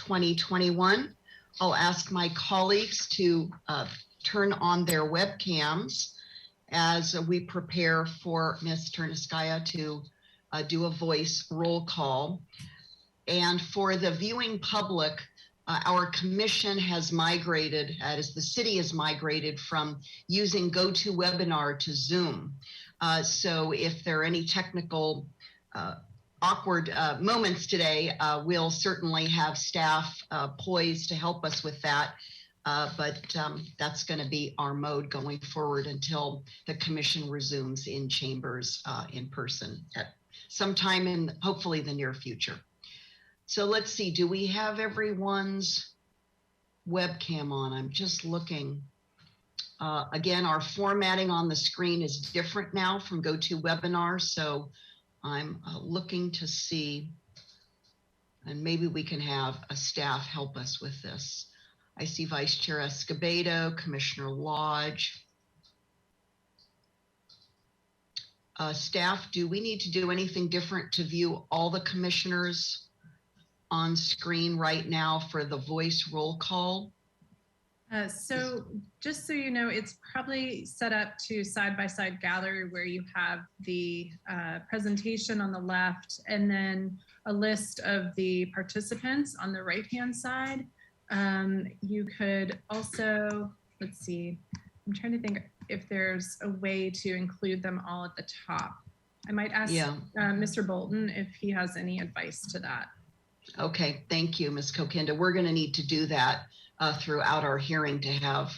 2021. I'll ask my colleagues to turn on their webcams as we prepare for Ms. Terniskaya to do a voice roll call. And for the viewing public, our commission has migrated, as the city has migrated from using GoToWebinar to Zoom. So if there are any technical awkward moments today, we'll certainly have staff poised to help us with that. But that's going to be our mode going forward until the commission resumes in chambers in person at sometime in hopefully the near future. So let's see, do we have everyone's webcam on? I'm just looking. Again, our formatting on the screen is different now from GoToWebinar, so I'm looking to see, and maybe we can have a staff help us with this. I see Vice Chair Escobedo, Commissioner Lodge. Staff, do we need to do anything different to view all the commissioners on screen right now for the voice roll call? So just so you know, it's probably set up to side-by-side gallery where you have the presentation on the left and then a list of the participants on the right-hand side. You could also, let's see, I'm trying to think if there's a way to include them all at the top. I might ask Mr. Bolton if he has any advice to that. Okay, thank you, Ms. Kokinda. We're going to need to do that throughout our hearing to have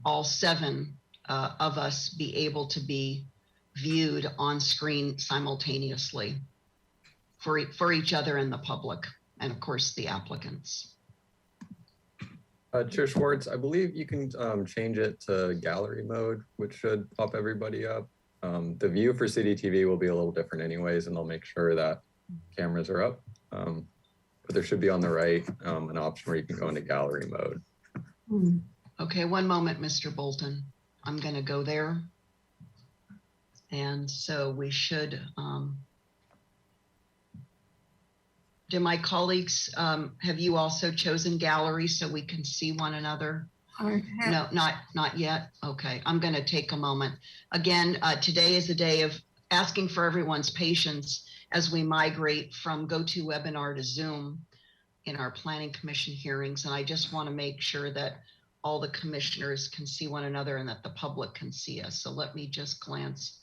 all 7 of us be able to be viewed on screen simultaneously for each other and the public, and of course the applicants. Chair Schwartz, I believe you can change it to gallery mode, which should pop everybody up. The view for City TV will be a little different anyways, and they'll make sure that cameras are up. But there should be on the right an option where you can go into gallery mode. Okay, one moment, Mr. Bolton. I'm going to go there. And so we should, do my colleagues, have you also chosen gallery so we can see one another? No, not yet. Okay, I'm going to take a moment. Again, today is a day of asking for everyone's patience as we migrate from GoToWebinar to Zoom in our Planning Commission hearings. And I just want to make sure that all the commissioners can see one another and that the public can see us. So let me just glance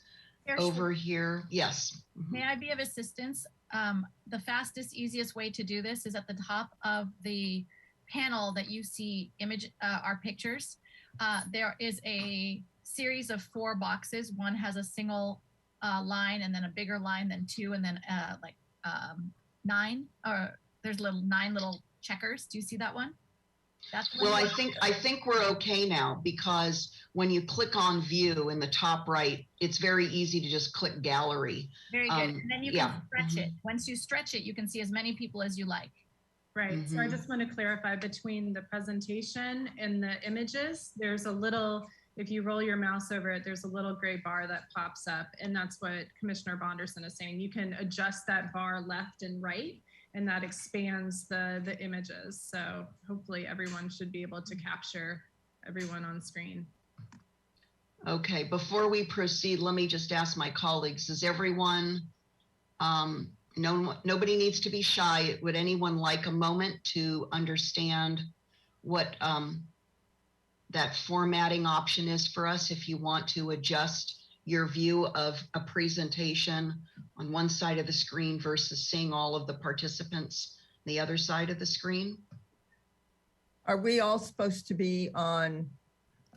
over here. Yes. May I be of assistance? The fastest, easiest way to do this is at the top of the panel that you see our pictures. There is a series of 4 boxes. One has a single line and then a bigger line, then 2, and then 9, or there's 9 little checkers. Do you see that one? That's well, I think we're okay now, because when you click on view in the top right, it's very easy to just click gallery. Very good. And then you can stretch it. Once you stretch it, you can see as many people as you like. Right. So I just want to clarify, between the presentation and the images, there's a little, if you roll your mouse over it, there's a little gray bar that pops up, and that's what Commissioner Bonderson is saying. You can adjust that bar left and right, and that expands the images. So hopefully everyone should be able to capture everyone on screen. Okay, before we proceed, let me just ask my colleagues, is everyone, nobody needs to be shy. Would anyone like a moment to understand what that formatting option is for us if you want to adjust your view of a presentation on one side of the screen versus seeing all of the participants on the other side of the screen? Are we all supposed to be on?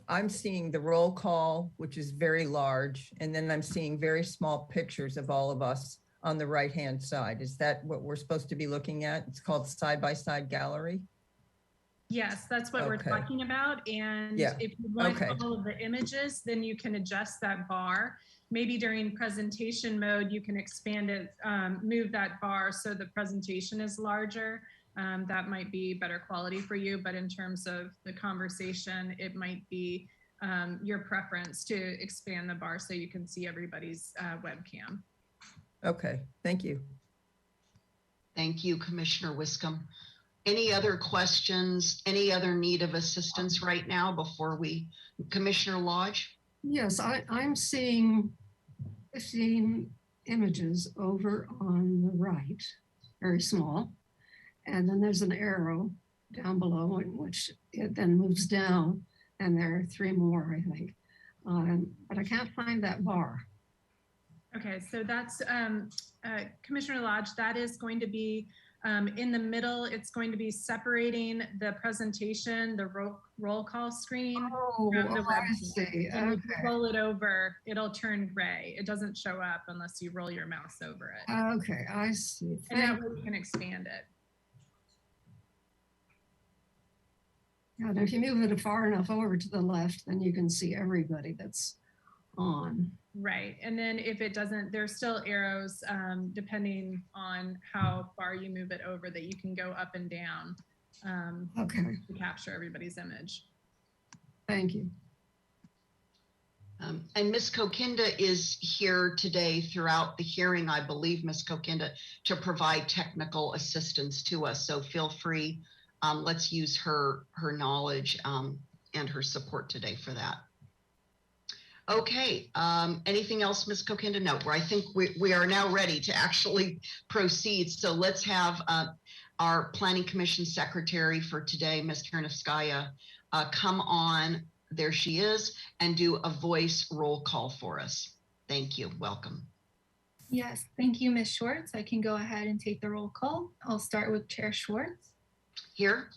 I'm seeing the roll call, which is very large, and then I'm seeing very small pictures of all of us on the right-hand side. Is that what we're supposed to be looking at? It's called side-by-side gallery? Yes, that's what we're talking about. And if you want all of the images, then you can adjust that bar. Maybe during presentation mode, you can expand it, move that bar so the presentation is larger. That might be better quality for you, but in terms of the conversation, it might be your preference to expand the bar so you can see everybody's webcam. Okay, thank you. Thank you, Commissioner Wiscombe. Any other questions, any other need of assistance right now before Commissioner Lodge? Yes, I'm seeing 15 images over on the right, very small. And then there's an arrow down below in which it then moves down, and there are 3 more, I think. But I can't find that bar. Okay, so that's Commissioner Lodge, that is going to be in the middle. It's going to be separating the presentation, the roll call screen Oh, from the web. I see. And if Okay. you roll it over, it'll turn gray. It doesn't show up unless you roll your mouse over it. Okay, I see. And that way you can expand it. And if you move it far enough over to the left, then you can see everybody that's on. Right. And then if it doesn't, there's still arrows depending on how far you move it over that you can go up and down Okay, to capture everybody's image. thank you. And Ms. Kokinda is here today throughout the hearing, I believe, Ms. Kokinda, to provide technical assistance to us. So feel free, let's use her knowledge and her support today for that. Okay, anything else, Ms. Kokinda? No, I think we are now ready to actually proceed. So let's have our Planning Commission Secretary for today, Ms. Ternivskaya, come on, there she is, and do a voice roll call for us. Thank you, welcome. Yes, thank you, Ms. Schwartz. I can go ahead and take the roll call. I'll start with Chair Schwartz, Here,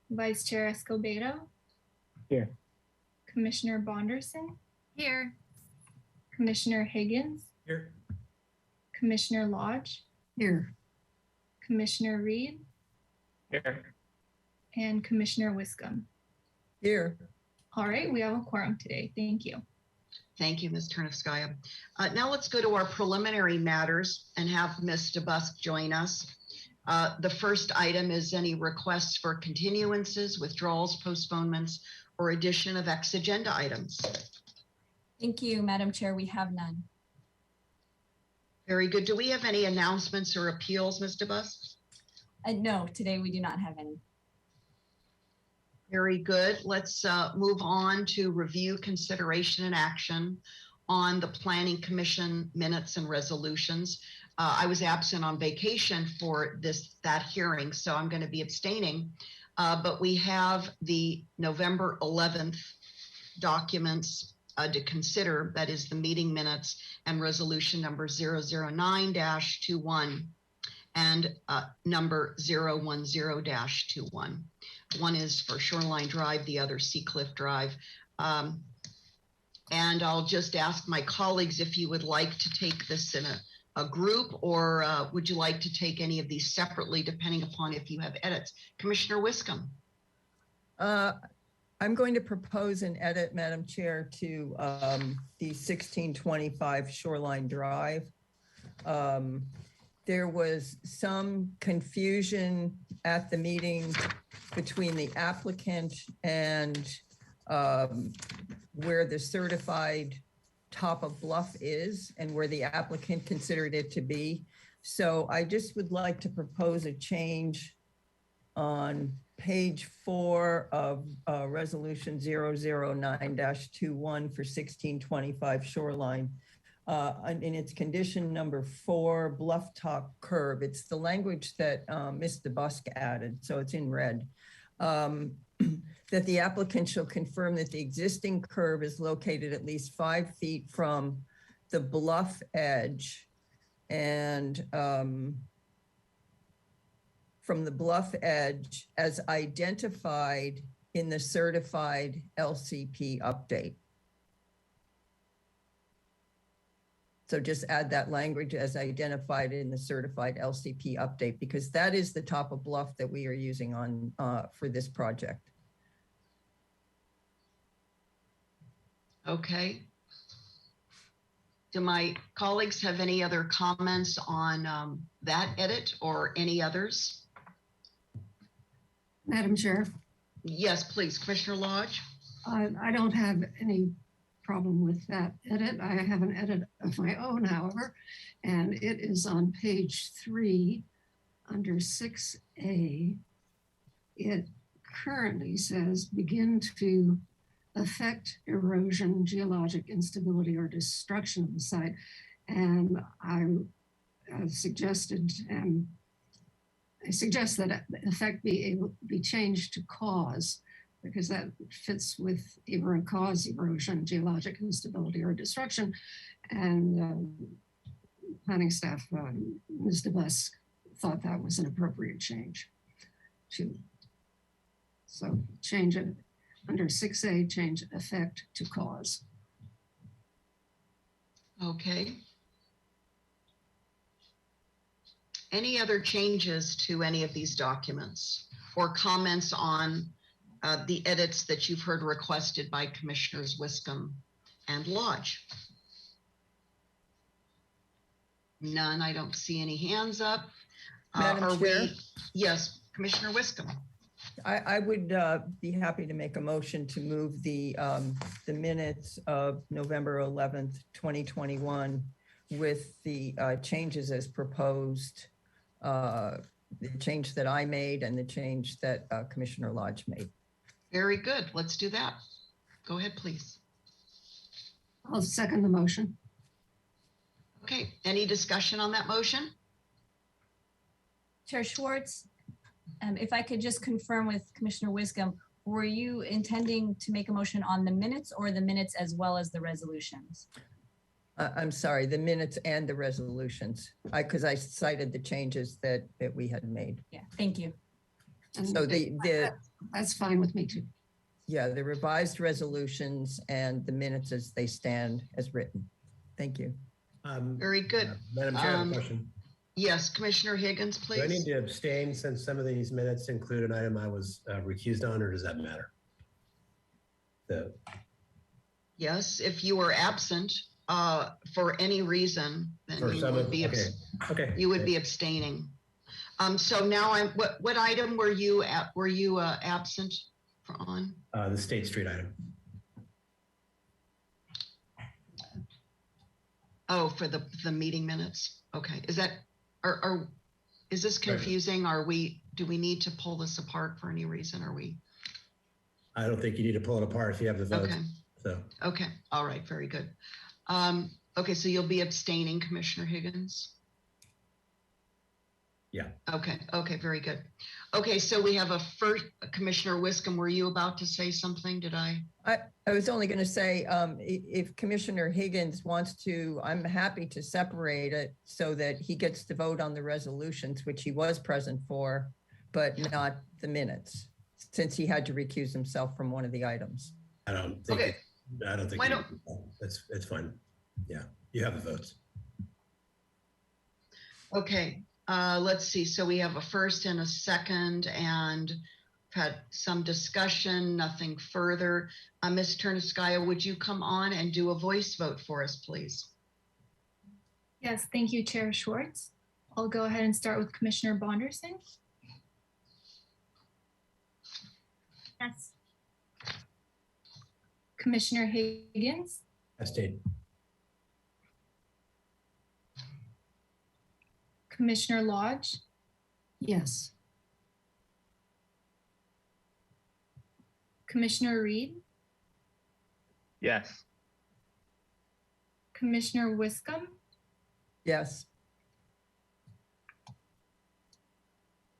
Vice Chair Escobedo. Here. Commissioner Bonderson, Here. Commissioner Higgins, Here. Commissioner Lodge, Here, Commissioner Reed, Here. and Commissioner Wiscombe. Here. All right, we have a quorum today. Thank you. thank you, Ms. Ternivskaya. Now let's go to our preliminary matters and have Ms. DeBusk join us. The first item is any requests for continuances, withdrawals, postponements, or addition of X agenda items. Thank you, Madam Chair. We have none. Very good. Do we have any announcements or appeals, Ms. DeBusk? No, today we do not have any. Very good. Let's move on to review, consideration, and action on the Planning Commission minutes and resolutions. I was absent on vacation for that hearing, so I'm going to be abstaining. But we have the November 11th documents to consider. That is the meeting minutes and resolution number 009-21 and number 010-21. One is for Shoreline Drive, the other Seacliff Drive. And I'll just ask my colleagues if you would like to take this in a group, or would you like to take any of these separately, depending upon if you have edits? Commissioner Wiscombe. I'm going to propose an edit, Madam Chair, to the 1625 Shoreline Drive. There was some confusion at the meeting between the applicant and where the certified top of bluff is and where the applicant considered it to be. So I just would like to propose a change on page 4 of resolution 009-21 for 1625 Shoreline. In its condition number 4, bluff top curb. It's the language that Ms. DeBusk added, so it's in red. That the applicant shall confirm that the existing curb is located at least 5 feet from the bluff edge and from the bluff edge as identified in the certified LCP update. So just add that language as identified in the certified LCP update, because that is the top of bluff that we are using on for this project. Okay. Do my colleagues have any other comments on that edit or any others? Madam Chair, Yes, please, Commissioner Lodge. I don't have any problem with that edit. I have an edit of my own, however, and it is on page 3 under 6A. it currently says begin to affect erosion, geologic instability, or destruction of the site. And I suggested, and I suggest that effect be changed to cause, because that fits with cause erosion, geologic instability, or destruction. And planning staff, Ms. DeBus, thought that was an appropriate change to. So change it under 6A, change effect to cause. Okay. Any other changes to any of these documents or comments on the edits that you've heard requested by Commissioners Wiscombe and Lodge? None. I don't see any hands up. Madam Chair? Yes, Commissioner Wiscombe. I would be happy to make a motion to move the minutes of November 11th, 2021 with the changes as proposed, the change that I made and the change that Commissioner Lodge made. Very good. Let's do that. Go ahead, please. I'll second the motion. Okay, any discussion on that motion? Chair Schwartz, if I could just confirm with Commissioner Wiscombe, were you intending to make a motion on the minutes or the minutes as well as the resolutions? I'm sorry, the minutes and the resolutions, because I cited the changes that we had made. Yeah, thank you. And So that's fine with me too. yeah, the revised resolutions and the minutes as they stand as written. Thank you. Very good. Madam Chair, I have a question. Yes, Commissioner Higgins, please. Do I need to abstain since some of these minutes include an item I was recused on, or does that matter? Yes, if you were absent for any reason, then you would be okay. you would be abstaining. So now what item were you absent on? The State Street item. Oh, for the meeting minutes. Okay, is that is this confusing? Do we need to pull this apart for any reason? I don't think you need to pull it apart if you have the votes. Okay. So Okay. All right. Very good. Okay. So you'll be abstaining, Commissioner Higgins? yeah. Okay. Okay. Very good. Okay. So we have a first, Commissioner Wiscombe, were you about to say something? Did I? I was only going to say, if Commissioner Higgins wants to, I'm happy to separate it so that he gets to vote on the resolutions, which he was present for, but not the minutes, since he had to recuse himself from one of the items. I don't think. Okay. I don't think. Why don't- It's fine. Yeah, you have the votes. Okay. Let's see. So we have a first and a second and had some discussion, nothing further. Ms. Terniskaya, would you come on and do a voice vote for us, please? Yes, thank you, Chair Schwartz. I'll go ahead and start with Commissioner Bonderson. Yes. Commissioner Higgins, Abstain. Commissioner Lodge, Yes. Commissioner Reed, Yes. Commissioner Wiscombe, Yes.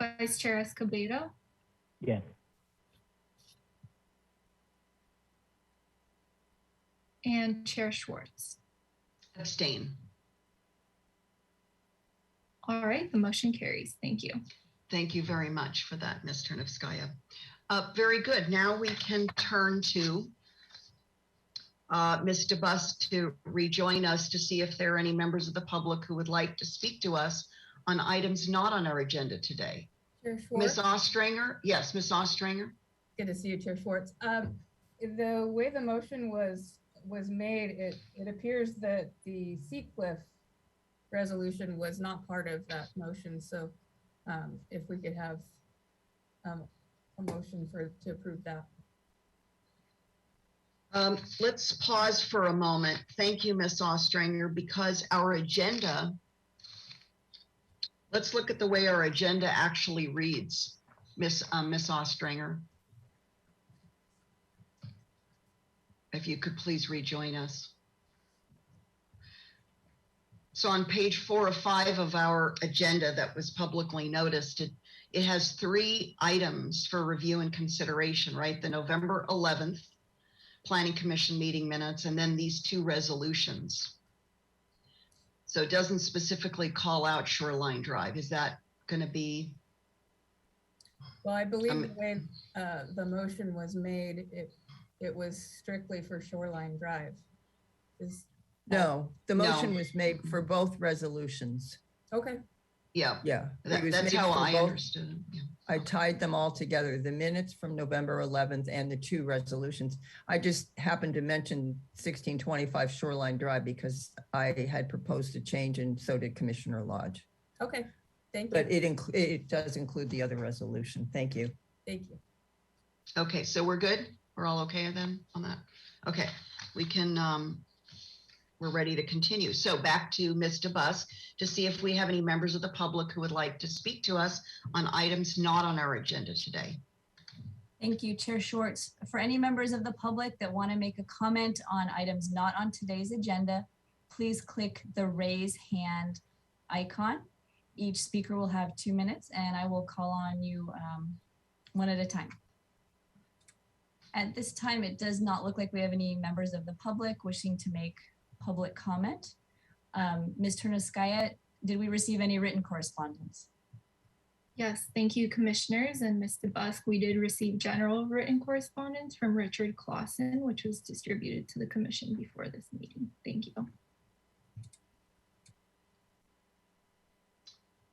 Vice Chair Escobedo, Yes. and Chair Schwartz. Abstain. All right, the motion carries. Thank you. Thank you very much for that, Ms. Terniskaya. Very good. Now we can turn to Ms. DeBus to rejoin us to see if there are any members of the public who would like to speak to us on items not on our agenda today. Chair Ms. Schwartz, Ostranger? Yes, Ms. Ostranger? good to see you, Chair Schwartz. The way the motion was made, it appears that the Seacliff resolution was not part of that motion. So if we could have a motion to approve that. Let's pause for a moment. Thank you, Ms. Ostranger, because our agenda, let's look at the way our agenda actually reads. Miss Ostranger. If you could please rejoin us. So on page 4 of 5 of our agenda that was publicly noticed, it has 3 items for review and consideration, right? The November 11th Planning Commission meeting minutes, and then these 2 resolutions. So it doesn't specifically call out Shoreline Drive. Is that going to be? Well, I believe the way the motion was made, it was strictly for Shoreline Drive. No, the motion was made for both resolutions. Okay. Yeah. Yeah. it was That's made how for I both. understood it. Yeah. I tied them all together, the minutes from November 11th and the 2 resolutions. I just happened to mention 1625 Shoreline Drive because I had proposed a change and so did Commissioner Lodge. Okay, thank you. But it does include the other resolution. Thank you. Thank you. Okay, so we're good? We're all okay then on that? Okay, we can, we're ready to continue. So back to Ms. DeBusk to see if we have any members of the public who would like to speak to us on items not on our agenda today. Thank you, Chair Schwartz. For any members of the public that want to make a comment on items not on today's agenda, please click the raise hand icon. Each speaker will have 2 minutes and I will call on you one at a time. At this time, it does not look like we have any members of the public wishing to make public comment. Ms. Terniskaya, did we receive any written correspondence? Yes, thank you, commissioners and Ms. DeBusk. We did receive general written correspondence from Richard Clausen, which was distributed to the commission before this meeting. Thank you.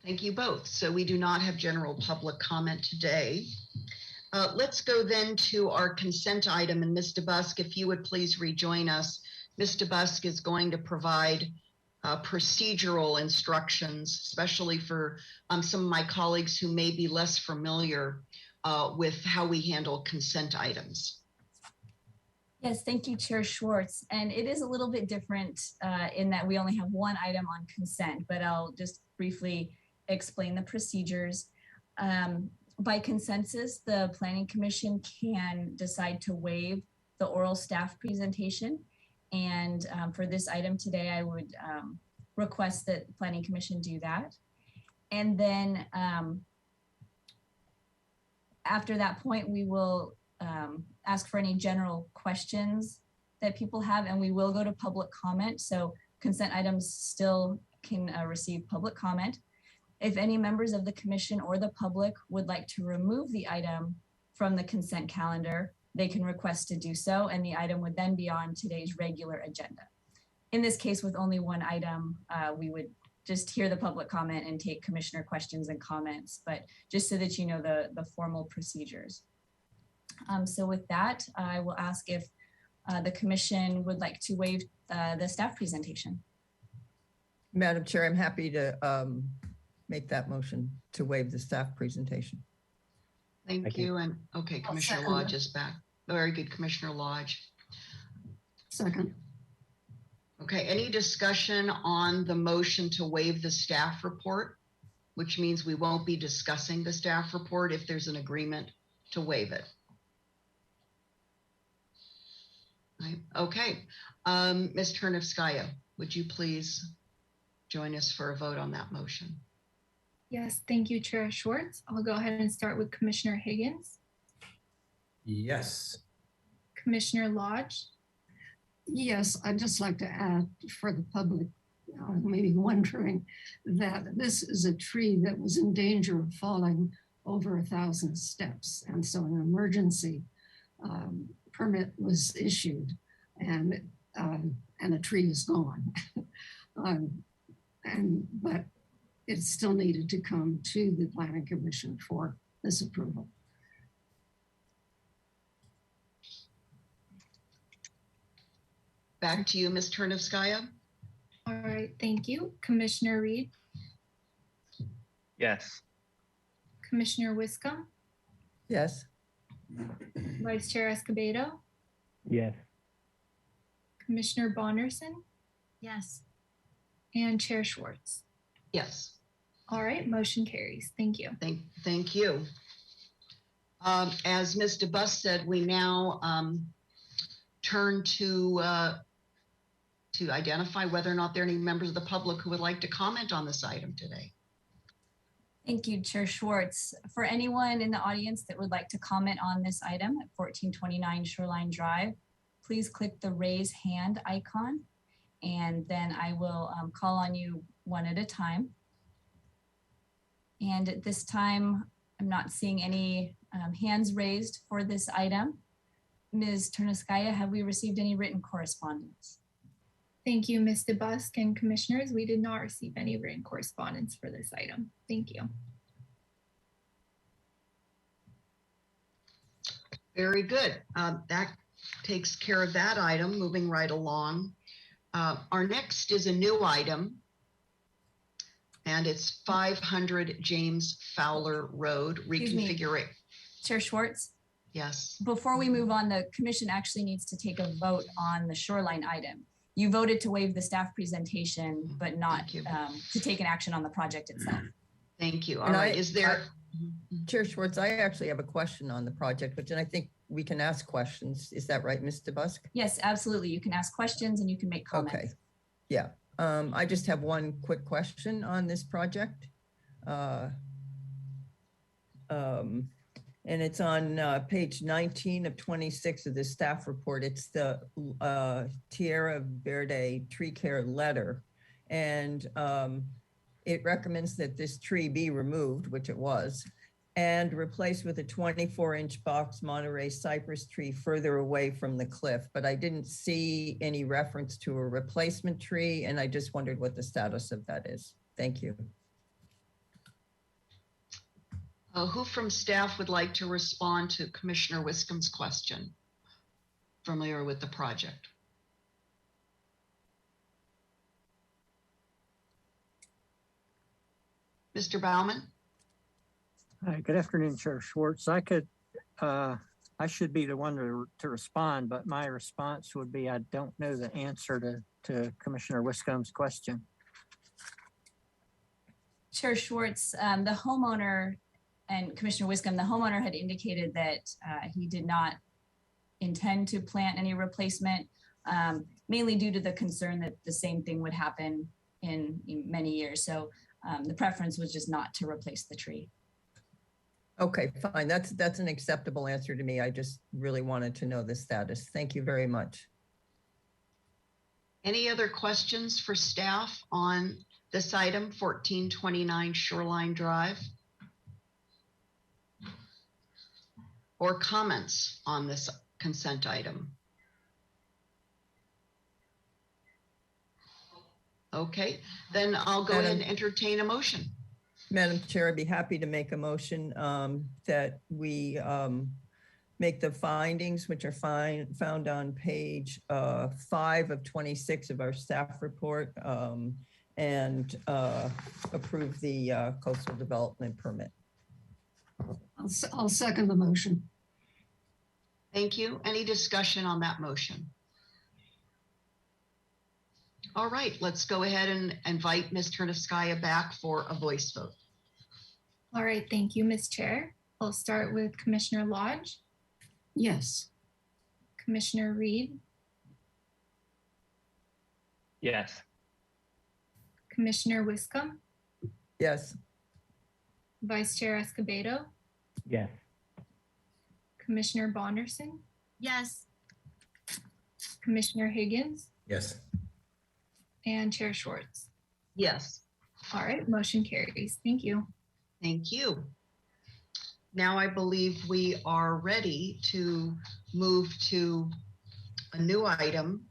Thank you both. So we do not have general public comment today. Let's go then to our consent item. And Ms. DeBusk, if you would please rejoin us. Ms. DeBusk is going to provide procedural instructions, especially for some of my colleagues who may be less familiar with how we handle consent items. Yes, thank you, Chair Schwartz. And it is a little bit different in that we only have 1 item on consent, but I'll just briefly explain the procedures. By consensus, the Planning Commission can decide to waive the oral staff presentation. And for this item today, I would request that the Planning Commission do that. And then after that point, we will ask for any general questions that people have, and we will go to public comment. So consent items still can receive public comment. If any members of the commission or the public would like to remove the item from the consent calendar, they can request to do so, and the item would then be on today's regular agenda. In this case, with only 1 item, we would just hear the public comment and take commissioner questions and comments, but just so that you know the formal procedures. So with that, I will ask if the commission would like to waive the staff presentation. Madam Chair, I'm happy to make that motion to waive the staff presentation. Thank you. And okay, Commissioner Lodge is back. Very good, Commissioner Lodge. Second. Okay, any discussion on the motion to waive the staff report, which means we won't be discussing the staff report if there's an agreement to waive it? Right. Okay, Ms. Terniskaya, would you please join us for a vote on that motion? Yes, thank you, Chair Schwartz. I'll go ahead and start with Commissioner Higgins. Yes. Commissioner Lodge. Yes, I'd just like to add for the public, maybe wondering that this is a tree that was in danger of falling over 1,000 steps. And so an emergency permit was issued and a tree is gone. But it still needed to come to the Planning Commission for this approval. Back to you, Ms. Terniskaya. All right, thank you. Commissioner Reed, Yes. Commissioner Wiscombe, Yes. Vice Chair Escobedo, Yes. Commissioner Bonderson, Yes. and Chair Schwartz. Yes, All right, motion carries. Thank you. thank you. As Mr. Bus said, we now turn to identify whether or not there are any members of the public who would like to comment on this item today. Thank you, Chair Schwartz. For anyone in the audience that would like to comment on this item at 1429 Shoreline Drive, please click the raise hand icon, and then I will call on you one at a time. And at this time, I'm not seeing any hands raised for this item. Ms. Terniskaya, have we received any written correspondence? Thank you, Ms. DeBusk and commissioners. We did not receive any written correspondence for this item. Thank you. Very good. That takes care of that item. Moving right along. Our next is a new item, and it's 500 James Fowler Road reconfiguration. Chair Schwartz? Yes. Before we move on, the commission actually needs to take a vote on the shoreline item. You voted to waive the staff presentation, but not to take an action on the project itself. Thank you. All right. Is there? Chair Schwartz, I actually have a question on the project, which I think we can ask questions. Is that right, Ms. DeBusk? Yes, absolutely. You can ask questions and you can make comments. Okay. Yeah. I just have one quick question on this project. And it's on page 19 of 26 of the staff report. It's the Tierra Verde tree care letter. And it recommends that this tree be removed, which it was, and replaced with a 24-inch box Monterey cypress tree further away from the cliff. But I didn't see any reference to a replacement tree, and I just wondered what the status of that is. Thank you. Who from staff would like to respond to Commissioner Wiscombe's question? Familiar with the project? Mr. Baumann? Hi, good afternoon, Chair Schwartz. I should be the one to respond, but my response would be I don't know the answer to Commissioner Wiscombe's question. Chair Schwartz, the homeowner and Commissioner Wiscombe, the homeowner had indicated that he did not intend to plant any replacement, mainly due to the concern that the same thing would happen in many years. So the preference was just not to replace the tree. Okay, fine. That's an acceptable answer to me. I just really wanted to know the status. Thank you very much. Any other questions for staff on this item, 1429 Shoreline Drive? Or comments on this consent item? Okay, then I'll go ahead and entertain a motion. Madam Chair, I'd be happy to make a motion that we make the findings, which are found on page 5 of 26 of our staff report, and approve the coastal development permit. I'll second the motion. Thank you. Any discussion on that motion? All right, let's go ahead and invite Ms. Terniskaya back for a voice vote. All right, thank you, Ms. Chair. I'll start with Commissioner Lodge. Yes. Commissioner Reed. Yes. Commissioner Wiscombe. Yes. Vice Chair Escobedo. Yes. Commissioner Bonderson. Yes. Commissioner Higgins. Yes. And Chair Schwartz. Yes. All right, motion carries. Thank you. Thank you. Now I believe we are ready to move to a new item,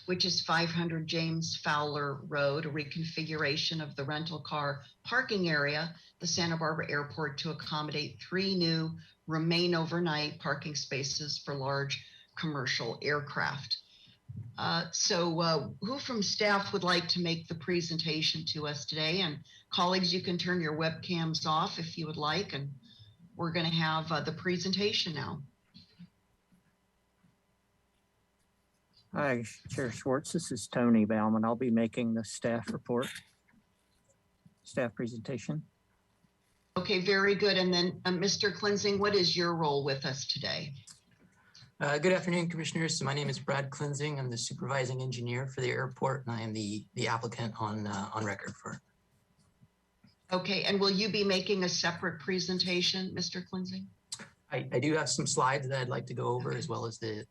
which is 500 James Fowler Road, a reconfiguration of the rental car parking area, the Santa Barbara Airport, to accommodate 3 new remain overnight parking spaces for large commercial aircraft. Who from staff would like to make the presentation to us today? And colleagues, you can turn your webcams off if you would like, and we're going to have the presentation now. Hi, Chair Schwartz. This is Tony Baumann. I'll be making the staff presentation. Okay, very good. And then Mr. Cleansing, what is your role with us today? Good afternoon, Commissioners. So my name is Brad Cleansing. I'm the supervising engineer for the airport, and I am the applicant on record for. Okay, and will you be making a separate presentation, Mr. Cleansing? I do have some slides that I'd like to go over, as well as the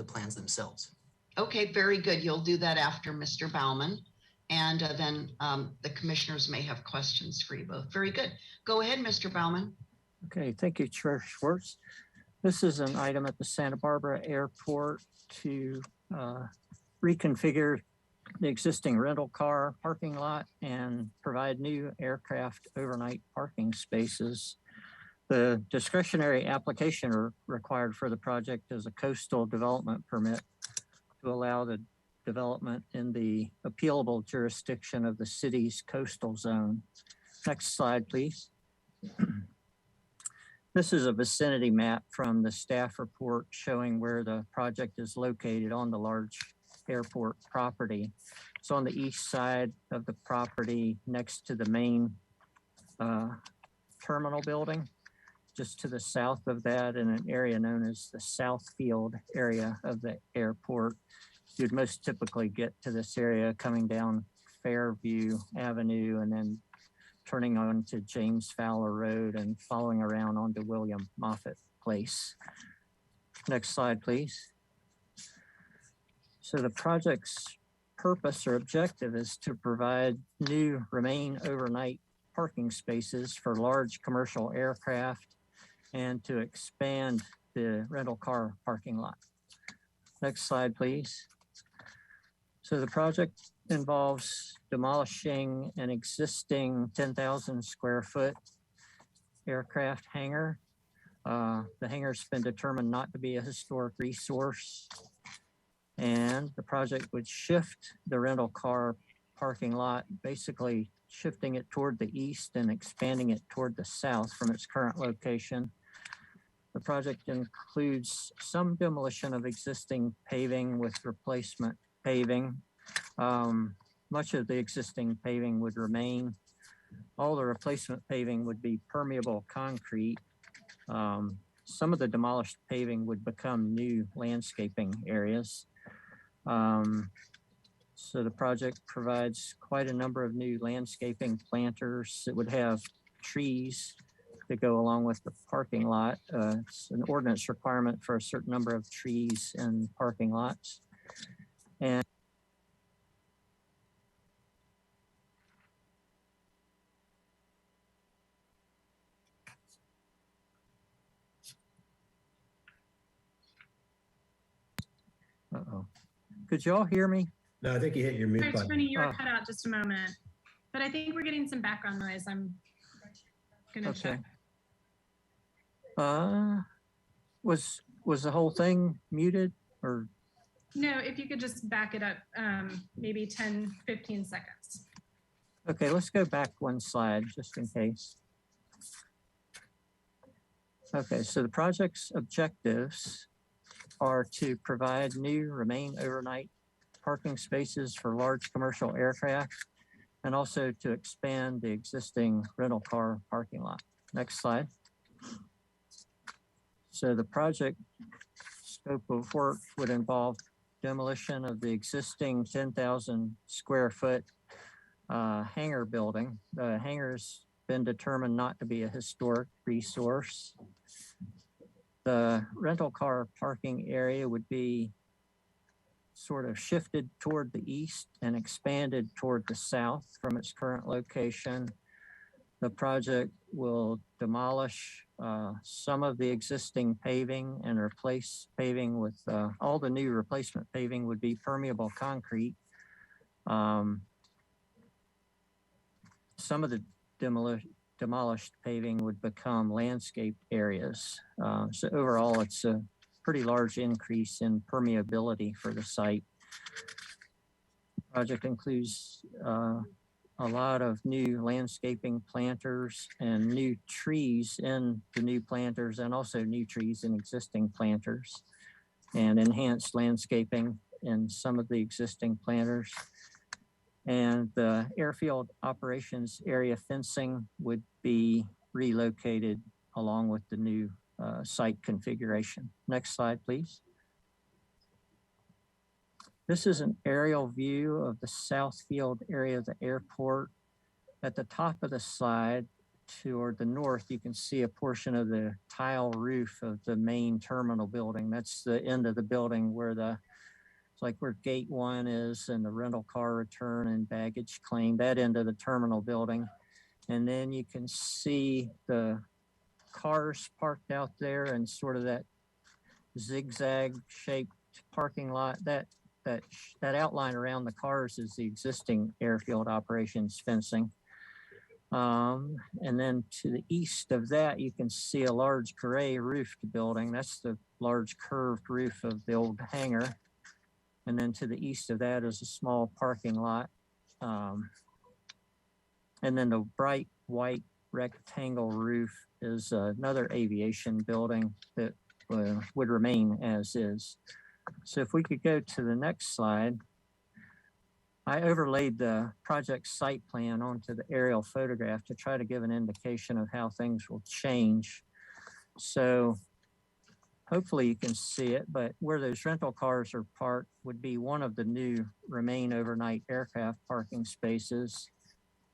plans themselves. Okay, very good. You'll do that after Mr. Baumann. And then the commissioners may have questions for you both. Very good. Go ahead, Mr. Baumann. Okay, thank you, Chair Schwartz. This is an item at the Santa Barbara Airport to reconfigure the existing rental car parking lot and provide new aircraft overnight parking spaces. The discretionary application required for the project is a coastal development permit to allow the development in the appealable jurisdiction of the city's coastal zone. Next slide, please. This is a vicinity map from the staff report showing where the project is located on the large airport property. It's on the east side of the property next to the main terminal building. Just to the south of that, in an area known as the South Field area of the airport. You'd most typically get to this area coming down Fairview Avenue and then turning on to James Fowler Road and following around onto William Moffett Place. Next slide, please. So the project's purpose or objective is to provide new remain overnight parking spaces for large commercial aircraft and to expand the rental car parking lot. Next slide, please. So the project involves demolishing an existing 10,000 square foot aircraft hangar. The hangar's been determined not to be a historic resource, and the project would shift the rental car parking lot, basically shifting it toward the east and expanding it toward the south from its current location. The project includes some demolition of existing paving with replacement paving. Much of the existing paving would remain. All the replacement paving would be permeable concrete. Some of the demolished paving would become new landscaping areas. So the project provides quite a number of new landscaping planters. It would have trees to go along with the parking lot. It's an ordinance requirement for a certain number of trees in parking lots. And uh-oh. Could you all hear me? No, I think you hit your mute Sorry, button. Tony, you were cut out just a moment, but I think we're getting some background noise. I'm gonna check. Was the whole thing muted or? No, if you could just back it up, maybe 10, 15 seconds. Okay, let's go back one slide just in case. Okay, so the project's objectives are to provide new remain overnight parking spaces for large commercial aircraft and also to expand the existing rental car parking lot. Next slide. So the project scope of work would involve demolition of the existing 10,000 square foot hangar building. The hangar's been determined not to be a historic resource. The rental car parking area would be sort of shifted toward the east and expanded toward the south from its current location. The project will demolish some of the existing paving and replace paving with all the new replacement paving would be permeable concrete. Some of the demolished paving would become landscaped areas. So overall, it's a pretty large increase in permeability for the site. The project includes a lot of new landscaping planters and new trees in the new planters and also new trees in existing planters and enhanced landscaping in some of the existing planters. And the airfield operations area fencing would be relocated along with the new site configuration. Next slide, please. This is an aerial view of the Southfield area of the airport. At the top of the slide, toward the north, you can see a portion of the tile roof of the main terminal building. That's the end of the building where it's like where gate 1 is and the rental car return and baggage claim, that end of the terminal building. And then you can see the cars parked out there and sort of that zigzag shaped parking lot. That outline around the cars is the existing airfield operations fencing. And then to the east of that, you can see a large gray roofed building. That's the large curved roof of the old hangar. And then to the east of that is a small parking lot. And then the bright white rectangle roof is another aviation building that would remain as is. So if we could go to the next slide. I overlaid the project site plan onto the aerial photograph to try to give an indication of how things will change. So hopefully you can see it, but where those rental cars are parked would be one of the new remain overnight aircraft parking spaces.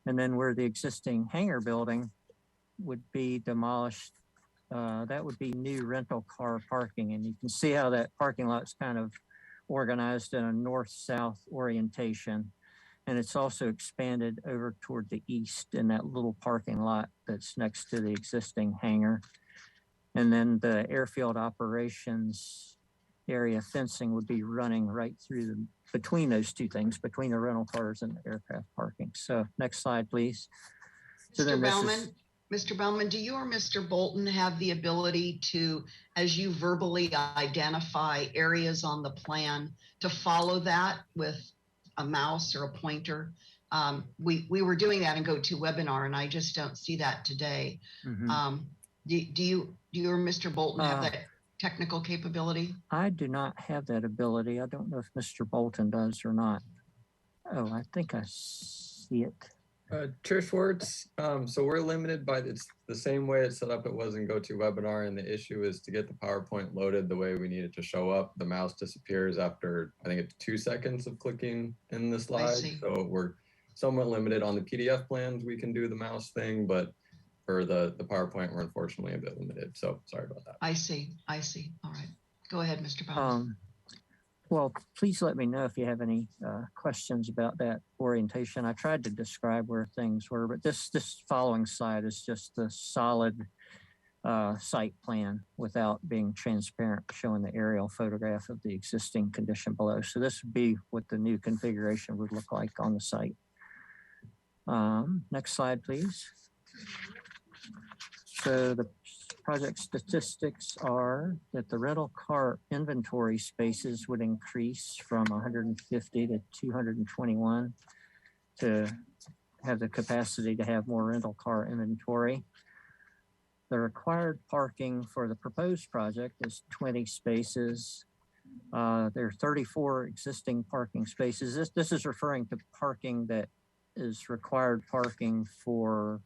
And then where the existing hangar building would be demolished, that would be new rental car parking. And you can see how that parking lot's kind of organized in a north-south orientation. And it's also expanded over toward the east in that little parking lot that's next to the existing hangar. And then the airfield operations area fencing would be running right through between those two things, between the rental cars and the aircraft parking. So next slide, please. So Mr. Bellman, do you or Mr. Bolton have the ability to, as you verbally identify areas on the plan, to follow that with a mouse or a pointer? We were doing that in GoToWebinar, and I just don't see that today. Mm-hmm. Do you or Mr. Bolton have that technical capability? I do not have that ability. I don't know if Mr. Bolton does or not. Oh, I think I see it. Chair Schwartz, so we're limited by it's the same way it's set up it was in GoToWebinar, and the issue is to get the PowerPoint loaded the way we need it to show up. The mouse disappears after, I think it's 2 seconds of clicking in the slide. So we're somewhat limited on the PDF plans. We can do the mouse thing, but for the PowerPoint, we're unfortunately a bit limited. So sorry about that. I see. All right. Go ahead, Mr. Bellman. Well, please let me know if you have any questions about that orientation. I tried to describe where things were, but this following slide is just the solid site plan without being transparent, showing the aerial photograph of the existing condition below. So this would be what the new configuration would look like on the site. Next slide, please. So the project statistics are that the rental car inventory spaces would increase from 150 to 221 to have the capacity to have more rental car inventory. The required parking for the proposed project is 20 spaces. There are 34 existing parking spaces. This is referring to parking that is required parking for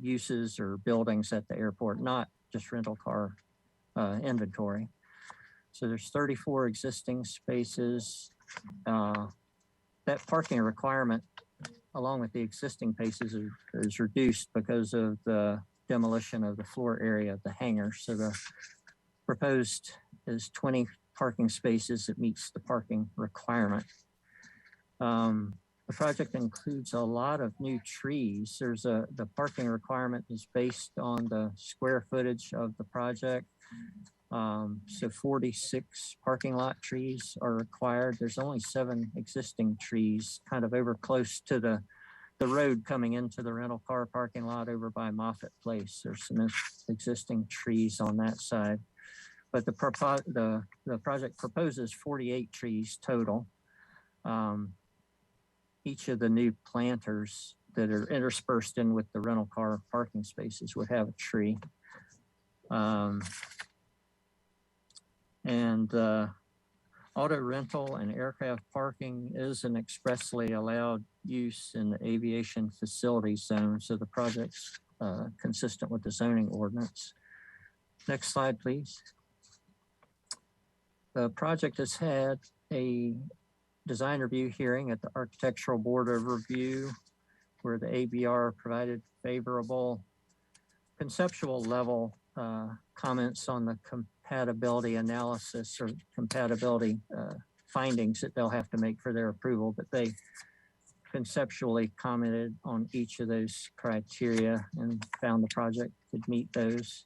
uses or buildings at the airport, not just rental car inventory. So there's 34 existing spaces. That parking requirement, along with the existing spaces, is reduced because of the demolition of the floor area of the hangar. So the proposed is 20 parking spaces that meets the parking requirement. The project includes a lot of new trees. The parking requirement is based on the square footage of the project. So 46 parking lot trees are required. There's only 7 existing trees kind of over close to the road coming into the rental car parking lot over by Moffett Place. There's some existing trees on that side. But the project proposes 48 trees total. Each of the new planters that are interspersed in with the rental car parking spaces would have a tree. Auto rental and aircraft parking is an expressly allowed use in the aviation facility zone. So the project's consistent with the zoning ordinance. Next slide, please. The project has had a design review hearing at the Architectural Board of Review, where the ABR provided favorable conceptual level comments on the compatibility analysis or compatibility findings that they'll have to make for their approval, but they conceptually commented on each of those criteria and found the project could meet those.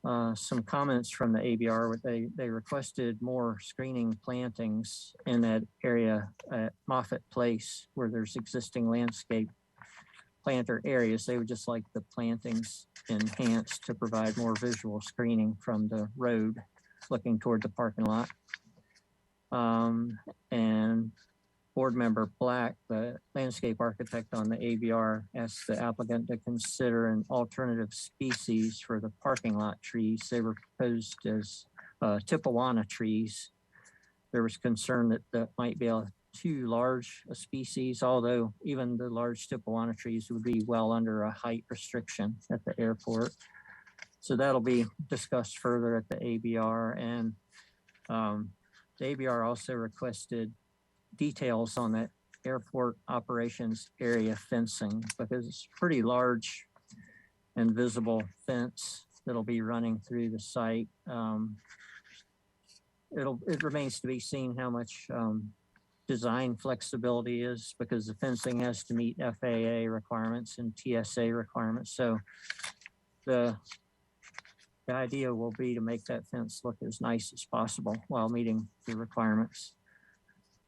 Some comments from the ABR, they requested more screening plantings in that area at Moffett Place where there's existing landscape planter areas. They would just like the plantings enhanced to provide more visual screening from the road looking toward the parking lot. And Board Member Black, the landscape architect on the ABR, asked the applicant to consider an alternative species for the parking lot trees. They were proposed as Tipuana trees. There was concern that that might be too large a species, although even the large Tipuana trees would be well under a height restriction at the airport. So that'll be discussed further at the ABR. And the ABR also requested details on that airport operations area fencing, because it's pretty large and visible fence that'll be running through the site. It remains to be seen how much design flexibility is, because the fencing has to meet FAA requirements and TSA requirements. So the idea will be to make that fence look as nice as possible while meeting the requirements.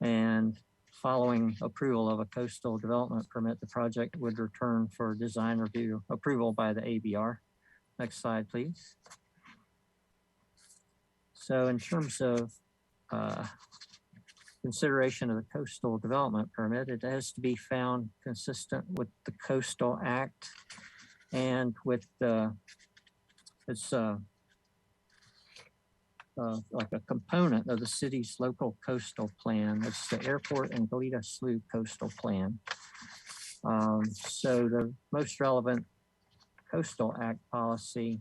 And following approval of a coastal development permit, the project would return for design review approval by the ABR. Next slide, please. So in terms of consideration of the coastal development permit, it has to be found consistent with the Coastal Act and with it's like a component of the city's local coastal plan. It's the Airport and Goleta Slough Coastal Plan. So the most relevant Coastal Act policy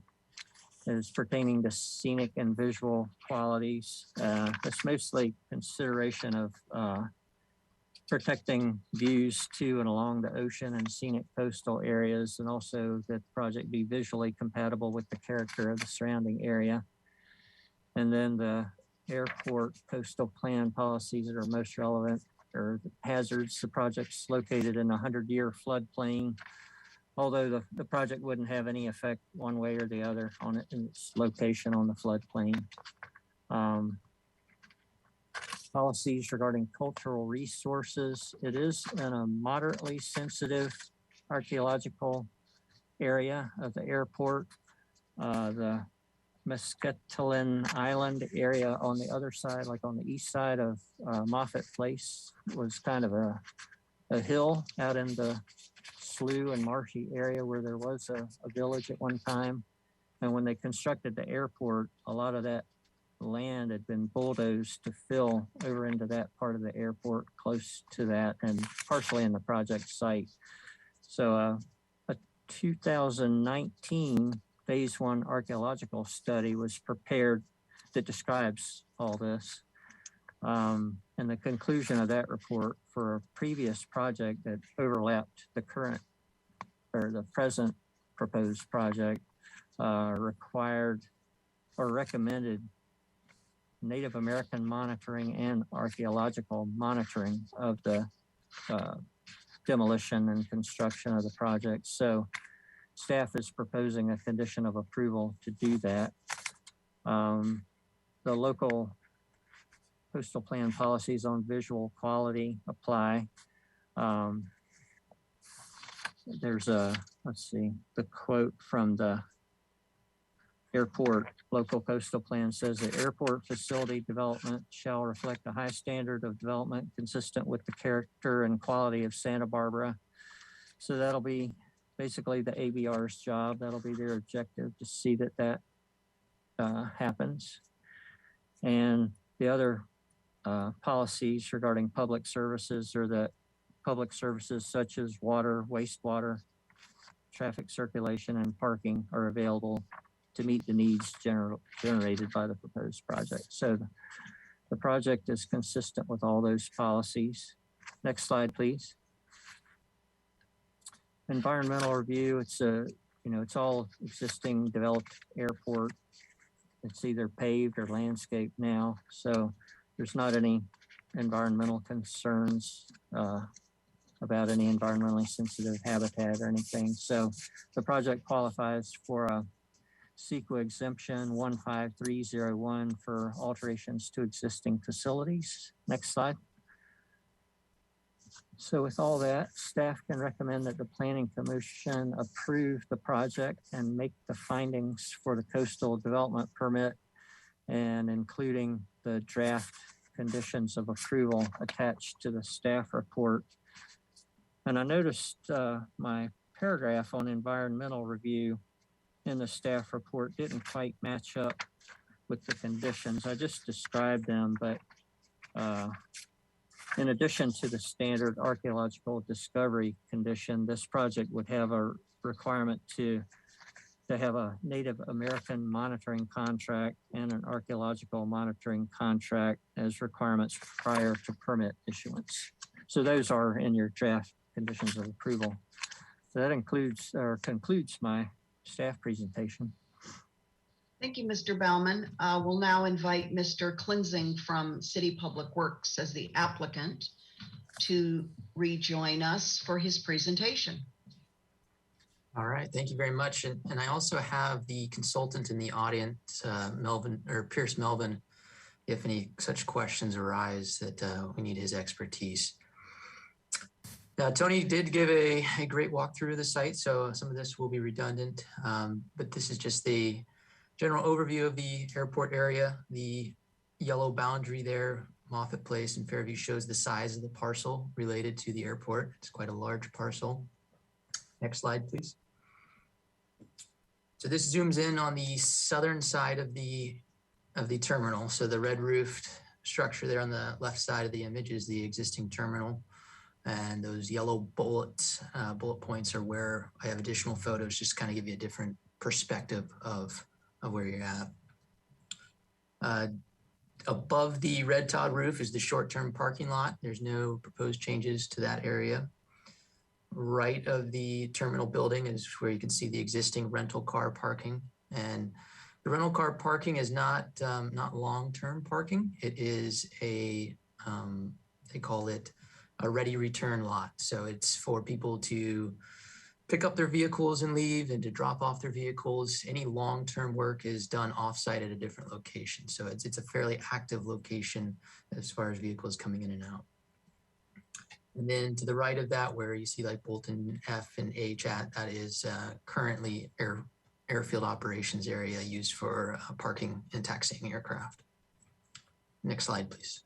is pertaining to scenic and visual qualities. It's mostly consideration of protecting views to and along the ocean and scenic coastal areas, and also that the project be visually compatible with the character of the surrounding area. And then the airport coastal plan policies that are most relevant are the hazards. The project's located in a 100-year floodplain, although the project wouldn't have any effect one way or the other on it in its location on the floodplain. Policies regarding cultural resources. It is in a moderately sensitive archaeological area of the airport. The Mesquitlan Island area on the other side, like on the east side of Moffett Place, was kind of a hill out in the slough and marshy area where there was a village at one time. And when they constructed the airport, a lot of that land had been bulldozed to fill over into that part of the airport close to that and partially in the project site. So a 2019 phase 1 archaeological study was prepared that describes all this. And the conclusion of that report for a previous project that overlapped the current or the present proposed project required or recommended Native American monitoring and archaeological monitoring of the demolition and construction of the project. So staff is proposing a condition of approval to do that. The local coastal plan policies on visual quality apply. There's let's see, the quote from the airport local coastal plan says the airport facility development shall reflect a high standard of development consistent with the character and quality of Santa Barbara. So that'll be basically the ABR's job. That'll be their objective, to see that that happens. And the other policies regarding public services are that public services such as water, wastewater, traffic circulation and parking are available to meet the needs generated by the proposed project. So the project is consistent with all those policies. Next slide, please. Environmental review, it's all existing developed airport. It's either paved or landscaped now. So there's not any environmental concerns about any environmentally sensitive habitat or anything. So the project qualifies for a CEQA exemption 15301 for alterations to existing facilities. Next slide. So with all that, staff can recommend that the Planning Commission approve the project and make the findings for the coastal development permit, and including the draft conditions of approval attached to the staff report. And I noticed my paragraph on environmental review in the staff report didn't quite match up with the conditions. I just described them, but in addition to the standard archaeological discovery condition, this project would have a requirement to have a Native American monitoring contract and an archaeological monitoring contract as requirements prior to permit issuance. So those are in your draft conditions of approval. So that includes or concludes my staff presentation. Thank you, Mr. Baumann. We'll now invite Mr. Klinzing from City Public Works as the applicant to rejoin us for his presentation. All right, thank you very much. And I also have the consultant in the audience, Pierce Melvin, if any such questions arise that we need his expertise. Tony did give a great walkthrough of the site, so some of this will be redundant, but this is just the general overview of the airport area. The yellow boundary there, Moffett Place and Fairview, shows the size of the parcel related to the airport. It's quite a large parcel. Next slide, please. So this zooms in on the southern side of the terminal. So the red roofed structure there on the left side of the image is the existing terminal. And those yellow bullet points are where I have additional photos, just kind of give you a different perspective of where you're at. Above the red tiled roof is the short-term parking lot. There's no proposed changes to that area. Right of the terminal building is where you can see the existing rental car parking. And the rental car parking is not long-term parking. It is they call it a ready return lot. So it's for people to pick up their vehicles and leave, and to drop off their vehicles. Any long-term work is done offsite at a different location. So it's a fairly active location as far as vehicles coming in and out. And then to the right of that, where you see like Bolton F and H at, that is currently airfield operations area used for parking and taxiing aircraft. Next slide, please.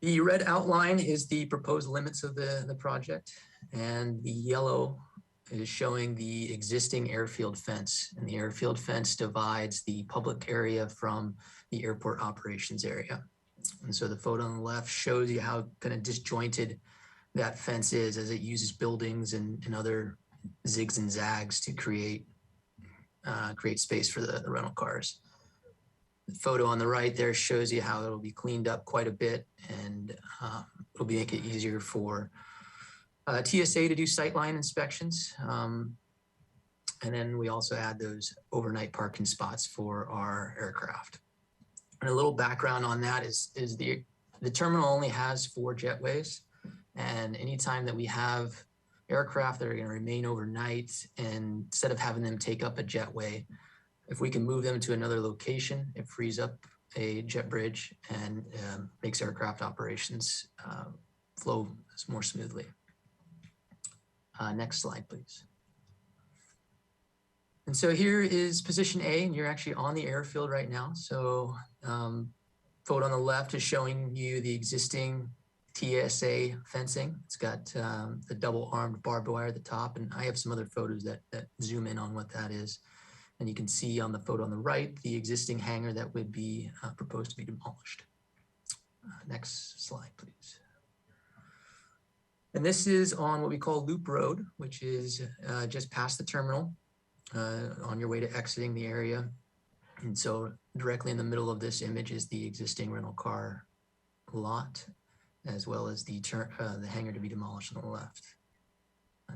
The red outline is the proposed limits of the project, and the yellow is showing the existing airfield fence. And the airfield fence divides the public area from the airport operations area. And so the photo on the left shows you how kind of disjointed that fence is, as it uses buildings and other zigs and zags to create space for the rental cars. The photo on the right there shows you how it'll be cleaned up quite a bit, and it'll make it easier for TSA to do sightline inspections. And then we also add those overnight parking spots for our aircraft. And a little background on that is the terminal only has 4 jetways, and anytime that we have aircraft that are going to remain overnight, and instead of having them take up a jetway, if we can move them to another location, it frees up a jet bridge and makes aircraft operations flow more smoothly. Next slide, please. And so here is position A, and you're actually on the airfield right now. So photo on the left is showing you the existing TSA fencing. It's got the double armed barbed wire at the top, and I have some other photos that zoom in on what that is. And you can see on the photo on the right, the existing hangar that would be proposed to be demolished. Next slide, please. And this is on what we call Loop Road, which is just past the terminal on your way to exiting the area. And so directly in the middle of this image is the existing rental car lot, as well as the hangar to be demolished on the left.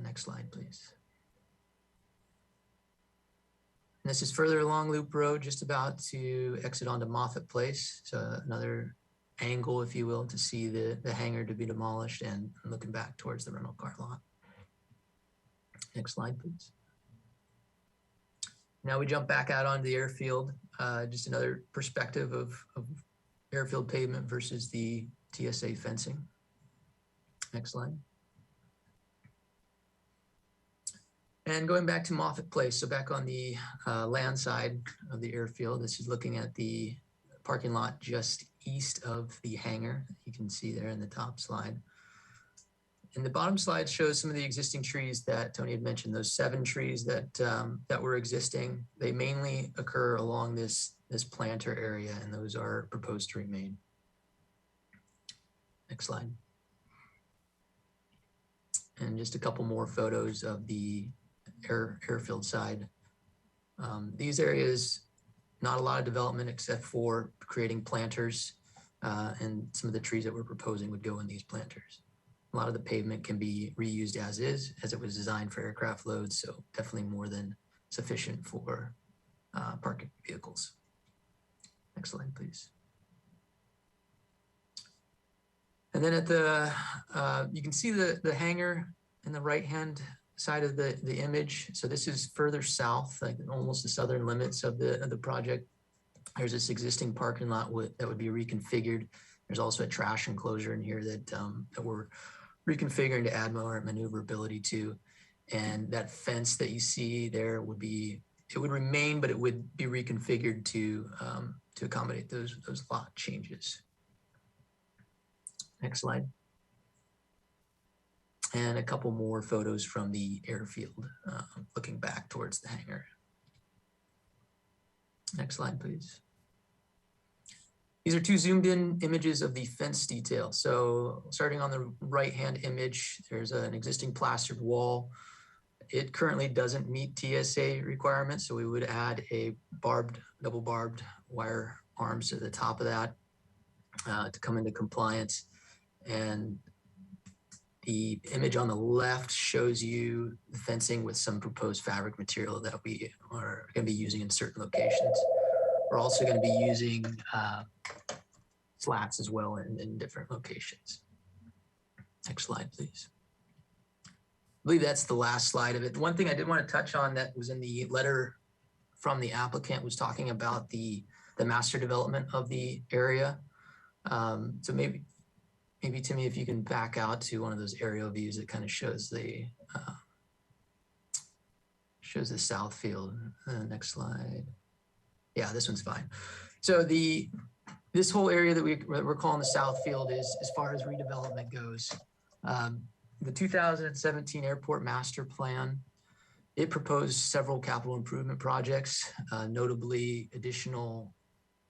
Next slide, please. And this is further along Loop Road, just about to exit onto Moffett Place. So another angle, if you will, to see the hangar to be demolished and looking back towards the rental car lot. Next slide, please. Now we jump back out onto the airfield, just another perspective of airfield pavement versus the TSA fencing. Next slide. And going back to Moffett Place, so back on the land side of the airfield, this is looking at the parking lot just east of the hangar. You can see there in the top slide. And the bottom slide shows some of the existing trees that Tony had mentioned, those 7 trees that that were existing. They mainly occur along this planter area, and those are proposed to remain. Next slide. And just a couple more photos of the airfield side. These areas, not a lot of development except for creating planters, and some of the trees that we're proposing would go in these planters. A lot of the pavement can be reused as is, as it was designed for aircraft loads, so definitely more than sufficient for parking vehicles. Next slide, please. And then at the, you can see the hangar in the right-hand side of the image. So this is further south, like almost the southern limits of the project. There's this existing parking lot that would be reconfigured. There's also a trash enclosure in here that we're reconfiguring to add more maneuverability to. And that fence that you see there would remain, but it would be reconfigured to accommodate those lot changes. Next slide. And a couple more photos from the airfield, looking back towards the hangar. Next slide, please. These are 2 zoomed in images of the fence detail. So starting on the right-hand image, there's an existing plastered wall. It currently doesn't meet TSA requirements, so we would add a double barbed wire arms to the top of that to come into compliance. And the image on the left shows you the fencing with some proposed fabric material that we are going to be using in certain locations. We're also going to be using slats as well in different locations. Next slide, please. I believe that's the last slide of it. One thing I did want to touch on that was in the letter from the applicant was talking about the master development of the area. So maybe Timmy, if you can back out to one of those aerial views that kind of shows the south field. Next slide. Yeah, this one's fine. So this whole area that we're calling the south field is, as far as redevelopment goes, the 2017 airport master plan, it proposed several capital improvement projects, notably additional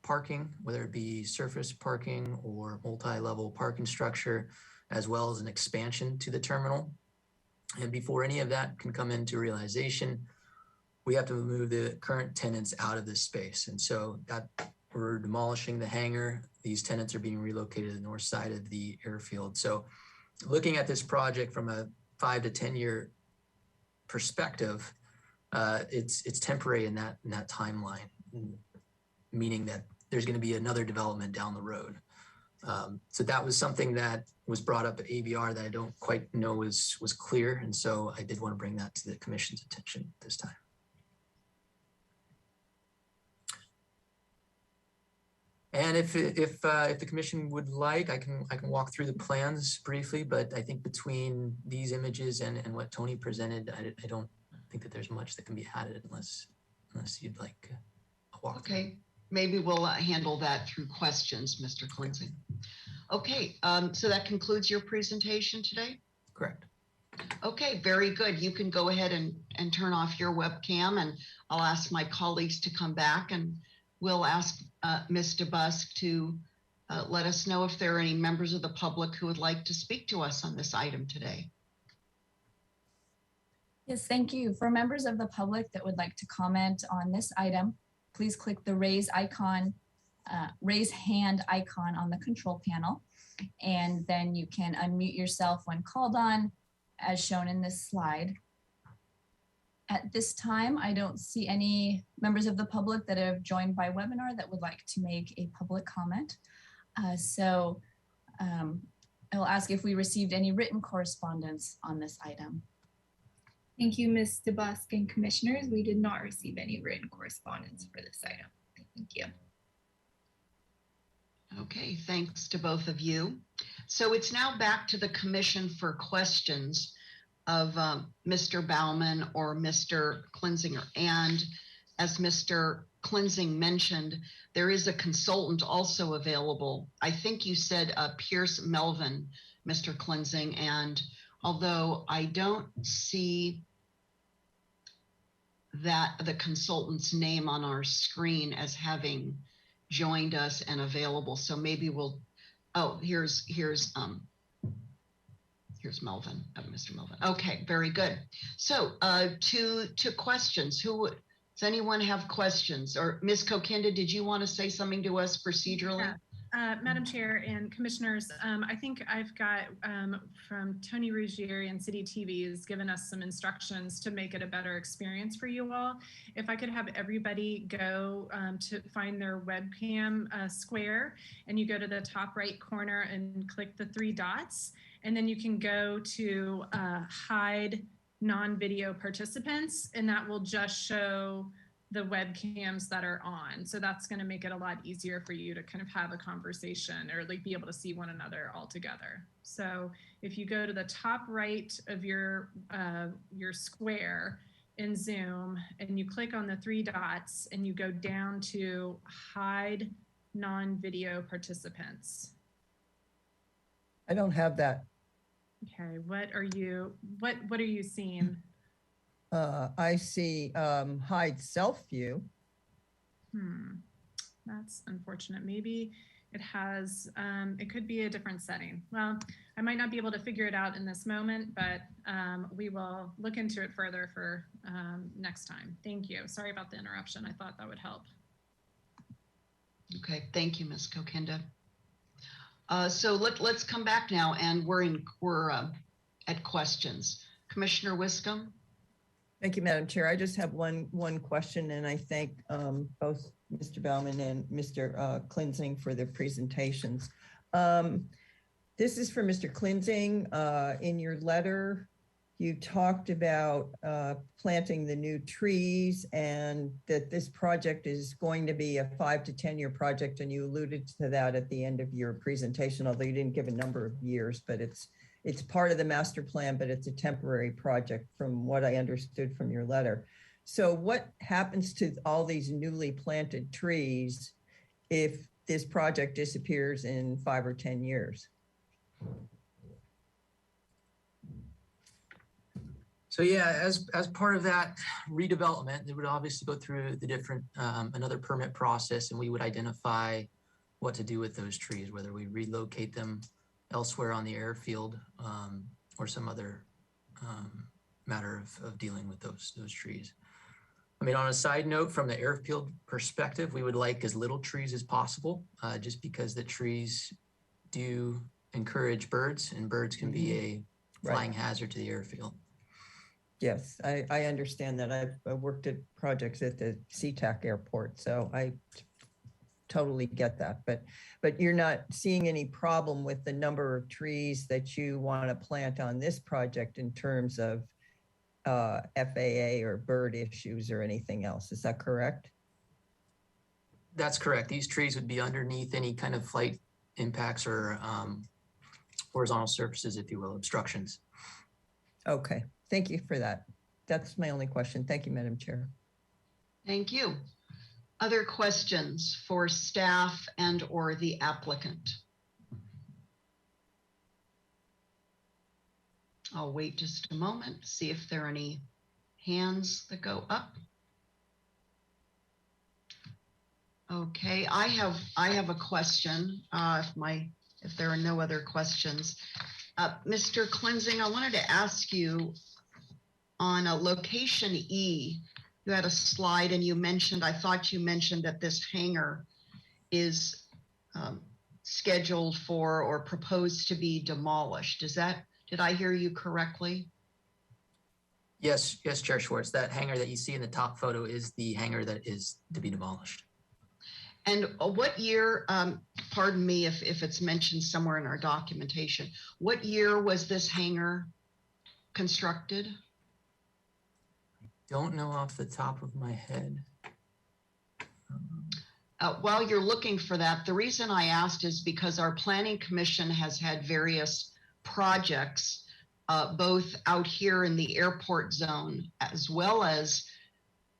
parking, whether it be surface parking or multi-level parking structure, as well as an expansion to the terminal. And before any of that can come into realization, we have to move the current tenants out of this space. And so that we're demolishing the hangar. These tenants are being relocated to the north side of the airfield. So looking at this project from a 5 to 10 year perspective, it's temporary in that timeline, meaning that there's going to be another development down the road. So that was something that was brought up at ABR that I don't quite know was clear. And so I did want to bring that to the commission's attention this time. And if the commission would like, I can walk through the plans briefly, but I think between these images and what Tony presented, I don't think that there's much that can be added unless you'd like a walk. Okay, maybe we'll handle that through questions, Mr. Klinzing. Okay, so that concludes your presentation today? Correct. Okay, very good. You can go ahead and turn off your webcam, and I'll ask my colleagues to come back, and we'll ask Ms. DeBusk to let us know if there are any members of the public who would like to speak to us on this item today. Yes, thank you. For members of the public that would like to comment on this item, please click the raise hand icon on the control panel. And then you can unmute yourself when called on, as shown in this slide. At this time, I don't see any members of the public that have joined by webinar that would like to make a public comment. So I will ask if we received any written correspondence on this item. Thank you, Ms. DeBusk and commissioners. We did not receive any written correspondence for this item. Thank you. Okay, thanks to both of you. So it's now back to the commission for questions of Mr. Bauman or Mr. Klinzinger. And as Mr. Klinzing mentioned, there is a consultant also available. I think you said Pierce Melvin, Mr. Klinzing. And although I don't see that the consultant's name on our screen as having joined us and available, so maybe we'll, oh, here's Melvin, Mr. Melvin. Okay, very good. So to questions, does anyone have questions? Or Ms. Kokinda, did you want to say something to us procedurally? Yeah. Madam Chair and Commissioners, I think I've got from Tony Ruggieri and City TV has given us some instructions to make it a better experience for you all. If I could have everybody go to find their webcam square, and you go to the top right corner and click the 3 dots, and then you can go to hide non-video participants, and that will just show the webcams that are on. So that's going to make it a lot easier for you to kind of have a conversation or like be able to see one another all together. So if you go to the top right of your square in Zoom and you click on the 3 dots and you go down to hide non-video participants. I don't have that. Okay, what are you seeing? I see hide self view. That's unfortunate. Maybe it has, it could be a different setting. Well, I might not be able to figure it out in this moment, but we will look into it further for next time. Thank you. Sorry about the interruption. I thought that would help. Okay, thank you, Ms. Kokinda. So let's come back now, and we're at questions. Commissioner Wiscombe. Thank you, Madam Chair. I just have one question, and I thank both Mr. Bauman and Mr. Klinzing for their presentations. This is for Mr. Klinzing. In your letter, you talked about planting the new trees and that this project is going to be a 5 to 10 year project, and you alluded to that at the end of your presentation, although you didn't give a number of years, but it's part of the master plan, but it's a temporary project from what I understood from your letter. So what happens to all these newly planted trees if this project disappears in 5 or 10 years? So yeah, as part of that redevelopment, it would obviously go through the different, another permit process, and we would identify what to do with those trees, whether we relocate them elsewhere on the airfield or some other matter of dealing with those trees. I mean, on a side note, from the airfield perspective, we would like as little trees as possible, just because the trees do encourage birds, and birds can be a flying hazard to the airfield. Yes, I understand that. I've worked at projects at the SeaTac airport, so I totally get that. But you're not seeing any problem with the number of trees that you want to plant on this project in terms of FAA or bird issues or anything else. Is that correct? That's correct. These trees would be underneath any kind of flight impacts or horizontal surfaces, if you will, obstructions. Okay, thank you for that. That's my only question. Thank you, Madam Chair. Thank you. Other questions for staff and or the applicant? I'll wait just a moment, see if there are any hands that go up. Okay, I have a question, if there are no other questions. Mr. Cleansing, I wanted to ask you on a location E, you had a slide and you mentioned, I thought you mentioned that this hangar is scheduled for or proposed to be demolished. Did I hear you correctly? Yes, Chair Schwartz, that hangar that you see in the top photo is the hangar that is to be demolished. And what year, pardon me if it's mentioned somewhere in our documentation, what year was this hangar constructed? Don't know off the top of my head. While you're looking for that, the reason I asked is because our planning commission has had various projects, both out here in the airport zone, as well as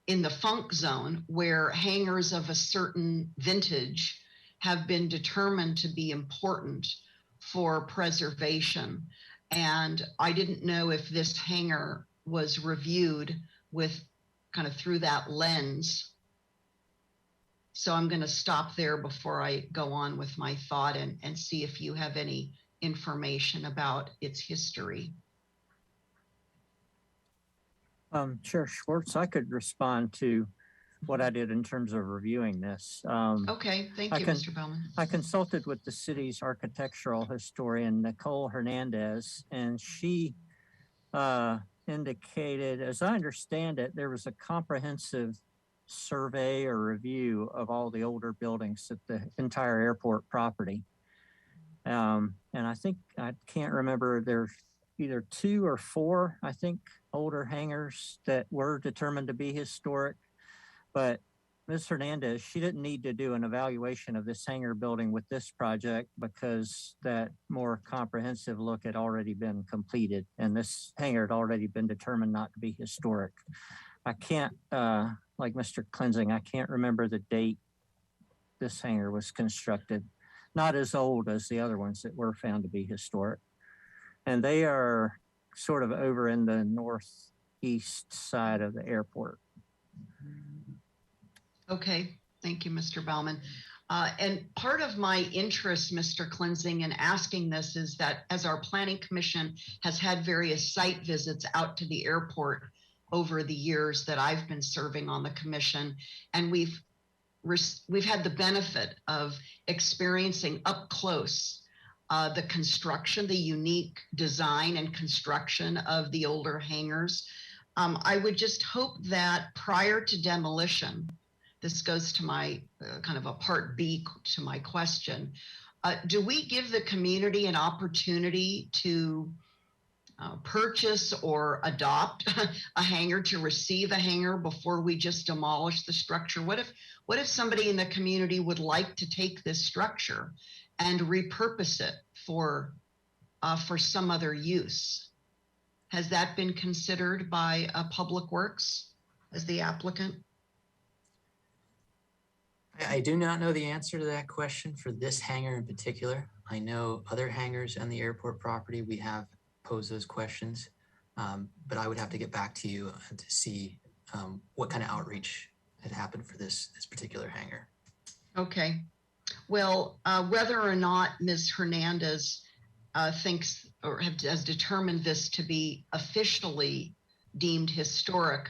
in the funk zone, where hangars of a certain vintage have been determined to be important for preservation. And I didn't know if this hangar was reviewed with kind of through that lens. So I'm going to stop there before I go on with my thought and see if you have any information about its history. Chair Schwartz, I could respond to what I did in terms of reviewing this. Okay, thank you, Mr. Bellman. I consulted with the city's architectural historian, Nicole Hernandez, and she indicated, as I understand it, there was a comprehensive survey or review of all the older buildings at the entire airport property. And I think, I can't remember, there's either 2 or 4, I think, older hangars that were determined to be historic. But Ms. Hernandez, she didn't need to do an evaluation of this hangar building with this project because that more comprehensive look had already been completed and this hangar had already been determined not to be historic. I can't, like Mr. Cleansing, I can't remember the date this hangar was constructed. Not as old as the other ones that were found to be historic. And they are sort of over in the northeast side of the airport. Okay, thank you, Mr. Bellman. And part of my interest, Mr. Cleansing, in asking this is that as our planning commission has had various site visits out to the airport over the years that I've been serving on the commission, and we've had the benefit of experiencing up close the construction, the unique design and construction of the older hangars. I would just hope that prior to demolition, this goes to my kind of a part B to my question, do we give the community an opportunity to purchase or adopt a hangar, to receive a hangar before we just demolish the structure? What if somebody in the community would like to take this structure and repurpose it for some other use? Has that been considered by Public Works as the applicant? I do not know the answer to that question for this hangar in particular. I know other hangars on the airport property, we have posed those questions, but I would have to get back to you to see what kind of outreach had happened for this particular hangar. Okay. Well, whether or not Ms. Hernandez thinks or has determined this to be officially deemed historic,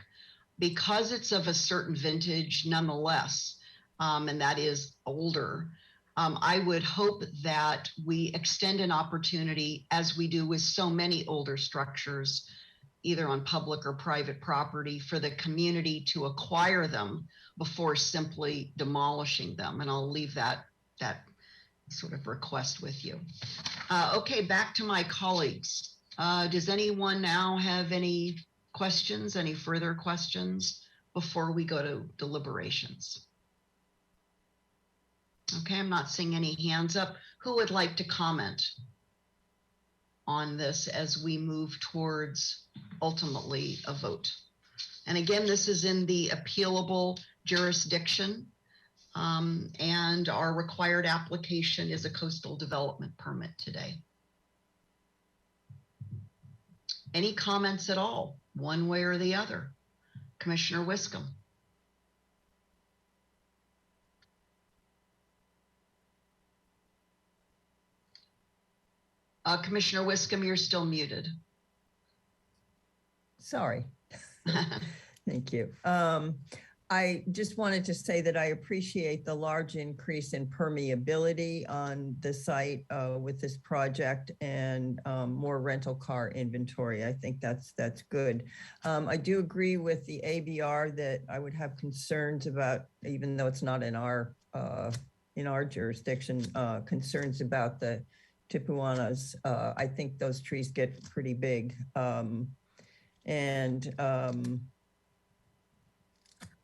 because it's of a certain vintage nonetheless, and that is older, I would hope that we extend an opportunity, as we do with so many older structures, either on public or private property, for the community to acquire them before simply demolishing them. And I'll leave that sort of request with you. Okay, back to my colleagues. Does anyone now have any questions, any further questions before we go to deliberations? Okay, I'm not seeing any hands up. Who would like to comment on this as we move towards ultimately a vote? And again, this is in the appealable jurisdiction, and our required application is a coastal development permit today. Any comments at all, one way or the other? Commissioner Wiscombe. Commissioner Wiscom, you're still muted. Sorry. Thank you. I just wanted to say that I appreciate the large increase in permeability on the site with this project and more rental car inventory. I think that's good. I do agree with the ABR that I would have concerns about, even though it's not in our jurisdiction, concerns about the tipuanas. I think those trees get pretty big.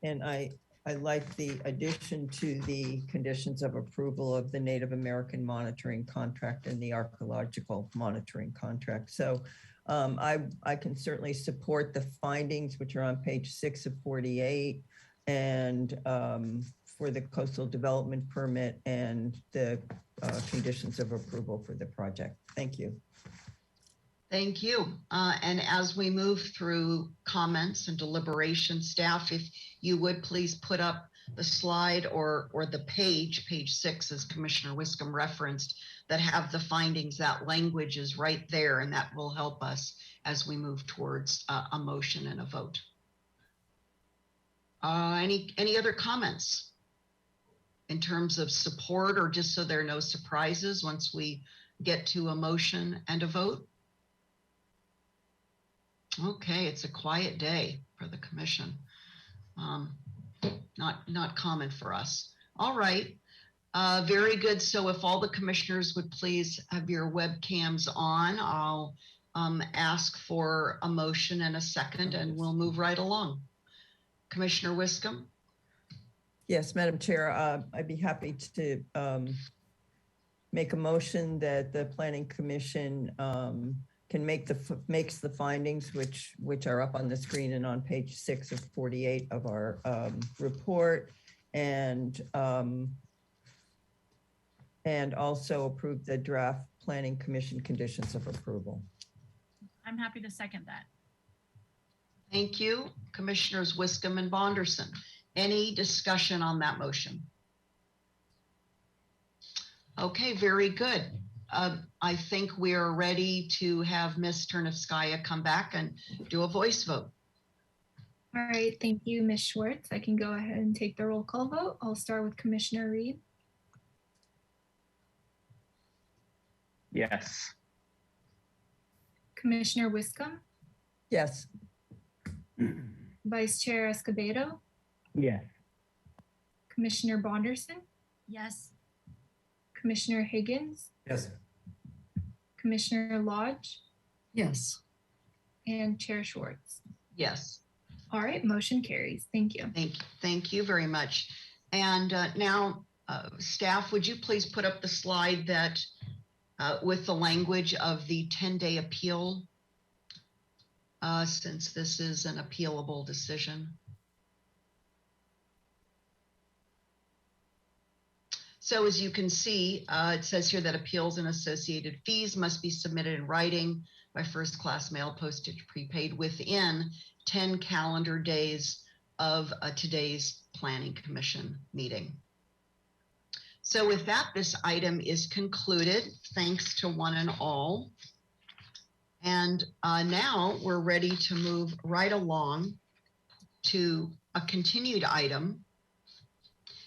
And I like the addition to the conditions of approval of the Native American monitoring contract and the archaeological monitoring contract. So I can certainly support the findings, which are on page 6 of 48, and for the coastal development permit and the conditions of approval for the project. Thank you. Thank you. And as we move through comments and deliberation, staff, if you would please put up the slide or the page 6, as Commissioner Wiscom referenced, that have the findings. That language is right there, and that will help us as we move towards a motion and a vote. Any other comments in terms of support, or just so there are no surprises once we get to a motion and a vote? Okay, it's a quiet day for the commission. Not common for us. All right, very good. So if all the commissioners would please have your webcams on, I'll ask for a motion and a second, and we'll move right along. Commissioner Wiscom? Yes, Madam Chair, I'd be happy to make a motion that the Planning Commission can makes the findings, which are up on the screen and on page 6 of 48 of our report, and also approve the draft Planning Commission conditions of approval. I'm happy to second that. Thank you, Commissioners Wiscom and Bonderson. Any discussion on that motion? Okay, very good. I think we are ready to have Ms. Ternivskaya come back and do a voice vote. All right, thank you, Ms. Schwartz. I can go ahead and take the roll call vote. I'll start with Commissioner Reed. Yes. Commissioner Wiscom, Yes. Vice Chair Escobedo, Yes. Commissioner Bonderson, Yes. Commissioner Higgins, Yes. Commissioner Lodge, Yes. and Chair Schwartz. Yes. All right, motion carries. Thank you. Thank you very much. And now, staff, would you please put up the slide that with the language of the 10-day appeal, since this is an appealable decision. So as you can see, it says here that appeals and associated fees must be submitted in writing by first-class mail, postage prepaid within 10 calendar days of today's Planning Commission meeting. So with that, this item is concluded. Thanks to one and all. And now we're ready to move right along to a continued item.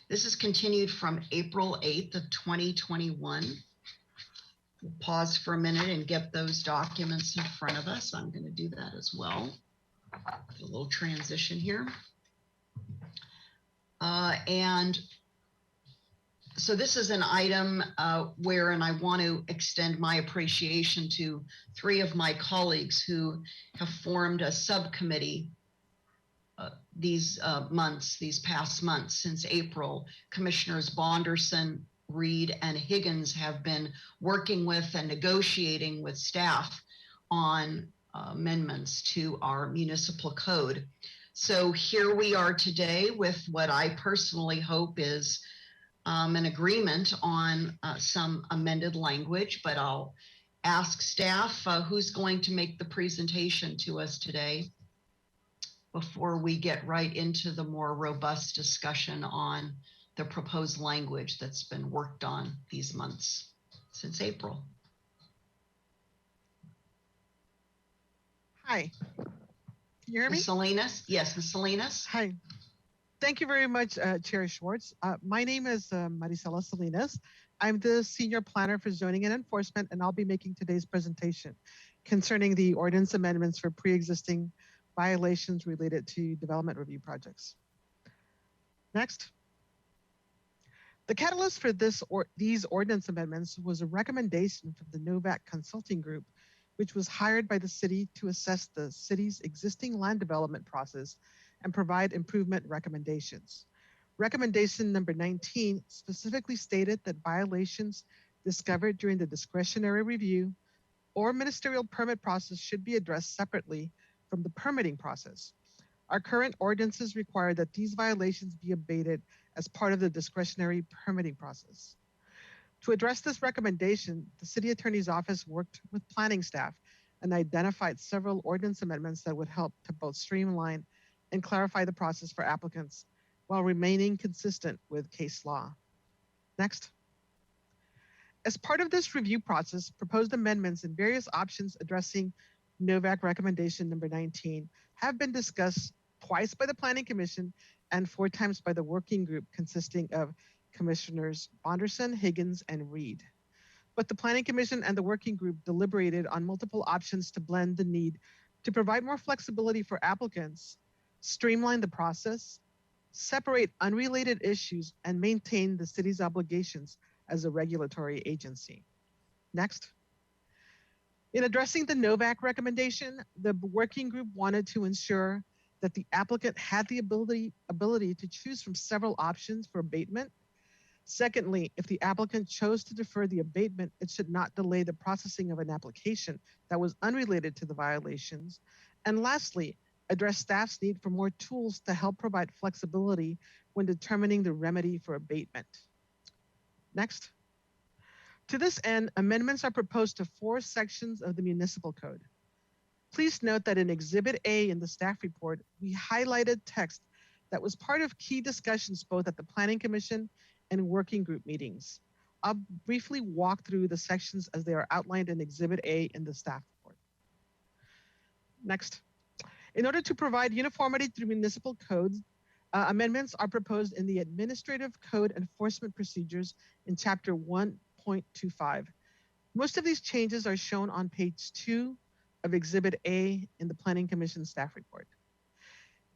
This is continued from April 8th of 2021. We'll pause for a minute and get those documents in front of us. I'm going to do that as well. A little transition here. And so this is an item where, and I want to extend my appreciation to 3 of my colleagues who have formed a subcommittee these past months since April. Commissioners Bonderson, Reed, and Higgins have been working with and negotiating with staff on amendments to our municipal code. So here we are today with what I personally hope is an agreement on some amended language, but I'll ask staff who's going to make the presentation to us today before we get right into the more robust discussion on the proposed language that's been worked on these months since April. Hi. Can you hear me? Ms. Salinas? Yes, Ms. Salinas? Hi. Thank you very much, Chair Schwartz. My name is Maricela Salinas. I'm the Senior Planner for Zoning and Enforcement, and I'll be making today's presentation concerning the ordinance amendments for pre-existing violations related to development review projects. Next. The catalyst for these ordinance amendments was a recommendation from the Novak Consulting Group, which was hired by the city to assess the city's existing land development process and provide improvement recommendations. Recommendation number 19 specifically stated that violations discovered during the discretionary review or ministerial permit process should be addressed separately from the permitting process. Our current ordinances require that these violations be abated as part of the discretionary permitting process. To address this recommendation, the City Attorney's Office worked with planning staff and identified several ordinance amendments that would help to both streamline and clarify the process for applicants while remaining consistent with case law. Next. As part of this review process, proposed amendments and various options addressing Novak recommendation number 19 have been discussed twice by the Planning Commission and 4 times by the working group consisting of Commissioners Bonderson, Higgins, and Reed. But the Planning Commission and the working group deliberated on multiple options to blend the need to provide more flexibility for applicants, streamline the process, separate unrelated issues, and maintain the city's obligations as a regulatory agency. Next. In addressing the Novak recommendation, the working group wanted to ensure that the applicant had the ability to choose from several options for abatement. Secondly, if the applicant chose to defer the abatement, it should not delay the processing of an application that was unrelated to the violations. And lastly, address staff's need for more tools to help provide flexibility when determining the remedy for abatement. Next. To this end, amendments are proposed to 4 sections of the municipal code. Please note that in Exhibit A in the staff report, we highlighted text that was part of key discussions both at the Planning Commission and working group meetings. I'll briefly walk through the sections as they are outlined in Exhibit A in the staff report. Next. In order to provide uniformity through municipal codes, amendments are proposed in the Administrative Code Enforcement Procedures in Chapter 1.25. Most of these changes are shown on page 2 of Exhibit A in the Planning Commission staff report.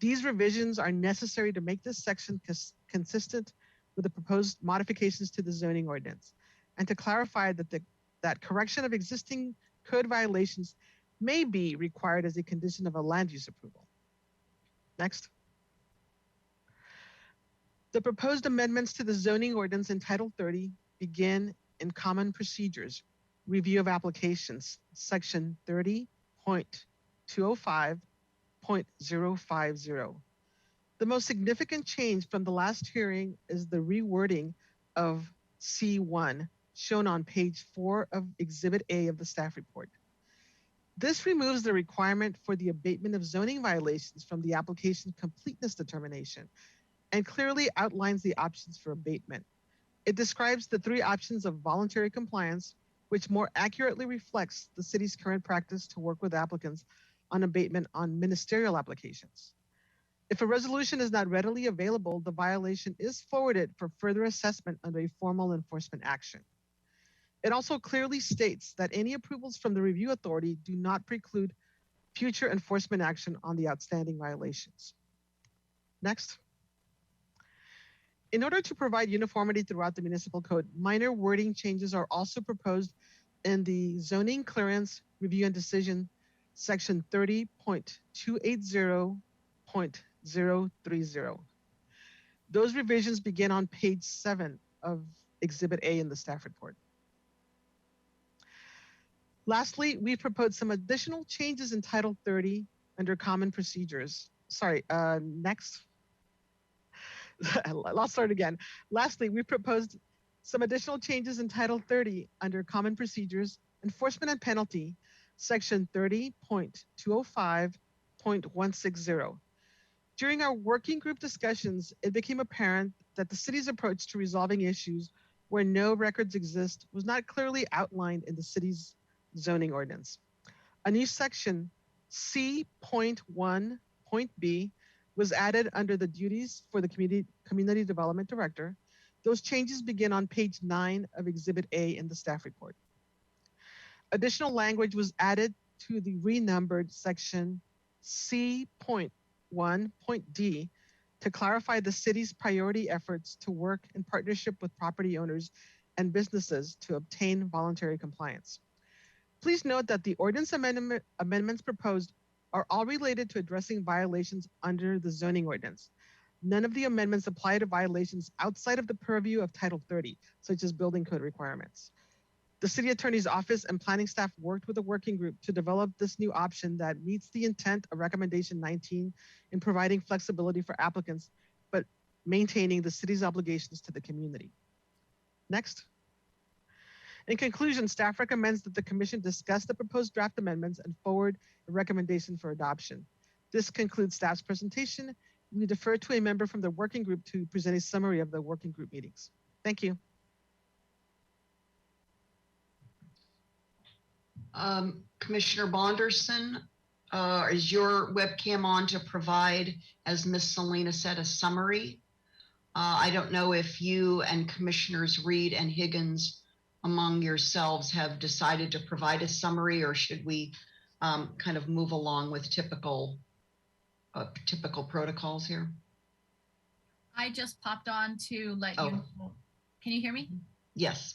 These revisions are necessary to make this section consistent with the proposed modifications to the zoning ordinance and to clarify that correction of existing code violations may be required as a condition of a land use approval. Next. The proposed amendments to the zoning ordinance in Title 30 begin in Common Procedures, Review of Applications, Section 30.205.050. The most significant change from the last hearing is the rewording of C1, shown on page 4 of Exhibit A of the staff report. This removes the requirement for the abatement of zoning violations from the application completeness determination and clearly outlines the options for abatement. It describes the 3 options of voluntary compliance, which more accurately reflects the city's current practice to work with applicants on abatement on ministerial applications. If a resolution is not readily available, the violation is forwarded for further assessment under a formal enforcement action. It also clearly states that any approvals from the review authority do not preclude future enforcement action on the outstanding violations. Next. In order to provide uniformity throughout the municipal code, minor wording changes are also proposed in the zoning clearance review and decision section 30.280.030. Those revisions begin on page 7 of Exhibit A in the staff report. Lastly, we proposed some additional changes in Title 30 under Common Procedures. Next. I'll start again. Lastly, we proposed some additional changes in Title 30 under Common Procedures, Enforcement and Penalty, Section 30.205.160. During our working group discussions, it became apparent that the city's approach to resolving issues where no records exist was not clearly outlined in the city's zoning ordinance. A new section C.1.B was added under the duties for the Community Development Director. Those changes begin on page 9 of Exhibit A in the staff report. Additional language was added to the renumbered section C.1.D to clarify the city's priority efforts to work in partnership with property owners and businesses to obtain voluntary compliance. Please note that the ordinance amendments proposed are all related to addressing violations under the zoning ordinance. None of the amendments apply to violations outside of the purview of Title 30, such as building code requirements. The City Attorney's Office and planning staff worked with a working group to develop this new option that meets the intent of Recommendation 19 in providing flexibility for applicants, but maintaining the city's obligations to the community. Next. In conclusion, staff recommends that the Commission discuss the proposed draft amendments and forward a recommendation for adoption. This concludes staff's presentation. We defer to a member from the working group to present a summary of the working group meetings. Thank you. Commissioner Bonderson, is your webcam on to provide, as Ms. Salinas said, a summary? I don't know if you and Commissioners Reed and Higgins among yourselves have decided to provide a summary, or should we kind of move along with typical protocols here? I just popped on to let you know. Can you hear me? Yes.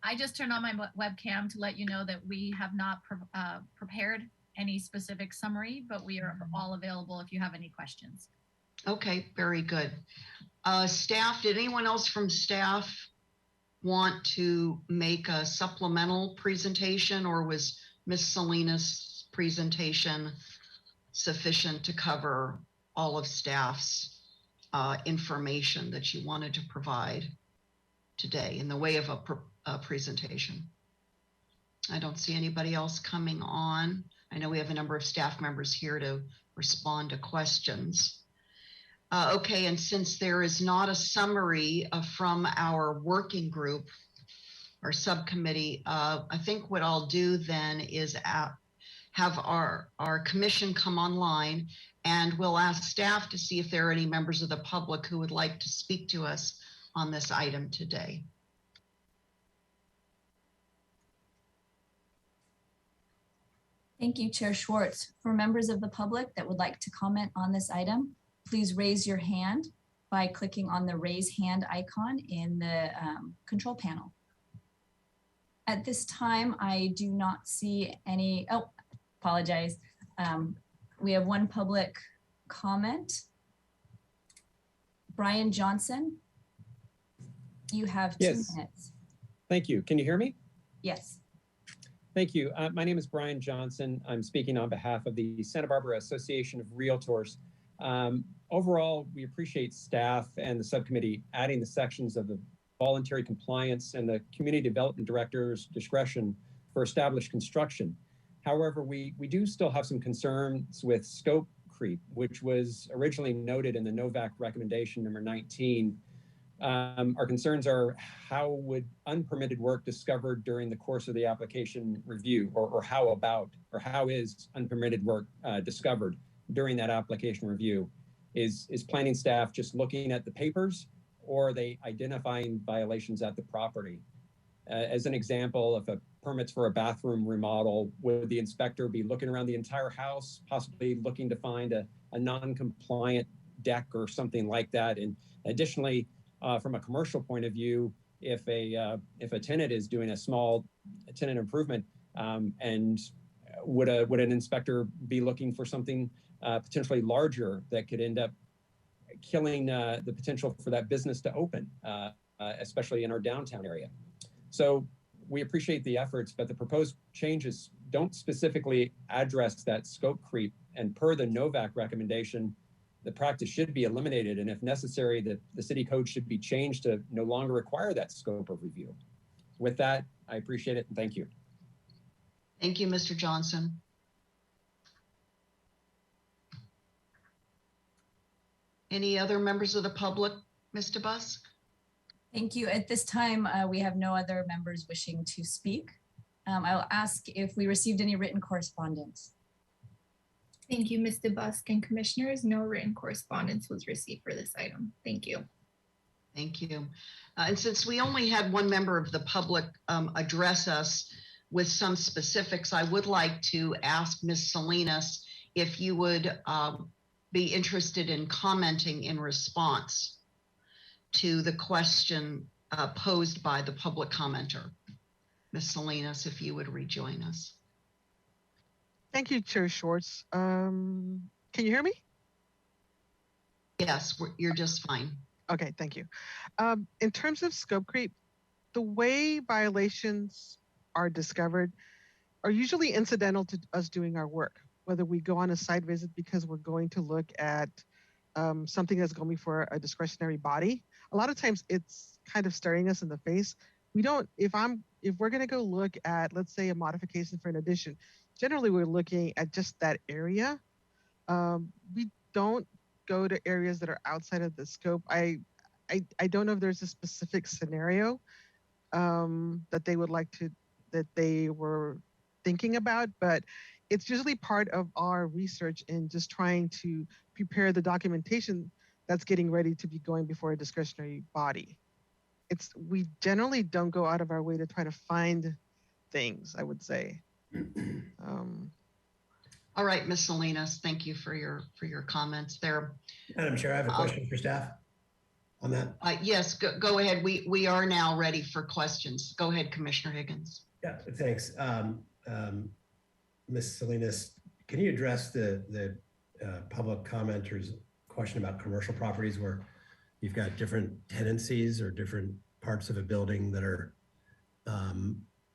I just turned on my webcam to let you know that we have not prepared any specific summary, but we are all available if you have any questions. Okay, very good. Staff, did anyone else from staff want to make a supplemental presentation, or was Ms. Salinas' presentation sufficient to cover all of staff's information that you wanted to provide today in the way of a presentation? I don't see anybody else coming on. I know we have a number of staff members here to respond to questions. Okay, and since there is not a summary from our working group or subcommittee, I think what I'll do then is have our commission come online, and we'll ask staff to see if there are any members of the public who would like to speak to us on this item today. Thank you, Chair Schwartz. For members of the public that would like to comment on this item, please raise your hand by clicking on the raise hand icon in the control panel. At this time, I do not see any, apologize. We have one public comment. Brian Johnson, you have 2 minutes. Thank you. Can you hear me? Yes. Thank you. My name is Brian Johnson. I'm speaking on behalf of the Santa Barbara Association of Realtors. Overall, we appreciate staff and the subcommittee adding the sections of the voluntary compliance and the community development director's discretion for established construction. However, we do still have some concerns with scope creep, which was originally noted in the NOVAC recommendation number 19. Our concerns are how would unpermitted work discovered during the course of the application review, or how is unpermitted work discovered during that application review? Is planning staff just looking at the papers, or are they identifying violations at the property? As an example, if a permit's for a bathroom remodel, would the inspector be looking around the entire house, possibly looking to find a non-compliant deck or something like that? And additionally, from a commercial point of view, if a tenant is doing a small tenant improvement, and would an inspector be looking for something potentially larger that could end up killing the potential for that business to open, especially in our downtown area? So we appreciate the efforts, but the proposed changes don't specifically address that scope creep. And per the NOVAC recommendation, the practice should be eliminated. And if necessary, the city code should be changed to no longer require that scope of review. With that, I appreciate it and thank you. Thank you, Mr. Johnson. Any other members of the public, Mr. Busk? Thank you. At this time, we have no other members wishing to speak. I'll ask if we received any written correspondence. Thank you, Mr. Busk and commissioners. No written correspondence was received for this item. Thank you. Thank you. And since we only had one member of the public address us with some specifics, I would like to ask Ms. Salinas if you would be interested in commenting in response to the question posed by the public commenter. Ms. Salinas, if you would rejoin us. Thank you, Chair Schwartz. Can you hear me? Yes, you're just fine. Okay, thank you. In terms of scope creep, the way violations are discovered are usually incidental to us doing our work, whether we go on a site visit because we're going to look at something that's going before a discretionary body. A lot of times it's kind of staring us in the face. We don't, if we're going to go look at, let's say, a modification for an addition, generally we're looking at just that area. We don't go to areas that are outside of the scope. I don't know if there's a specific scenario that they would like to, that they were thinking about, but it's usually part of our research in just trying to prepare the documentation that's getting ready to be going before a discretionary body. We generally don't go out of our way to try to find things, I would say. All right, Ms. Salinas, thank you for your comments there. Madam Chair, I have a question for staff on that. Yes, go ahead. We are now ready for questions. Go ahead, Commissioner Higgins. Yeah, thanks. Ms. Salinas, can you address the public commenter's question about commercial properties where you've got different tenancies or different parts of a building that are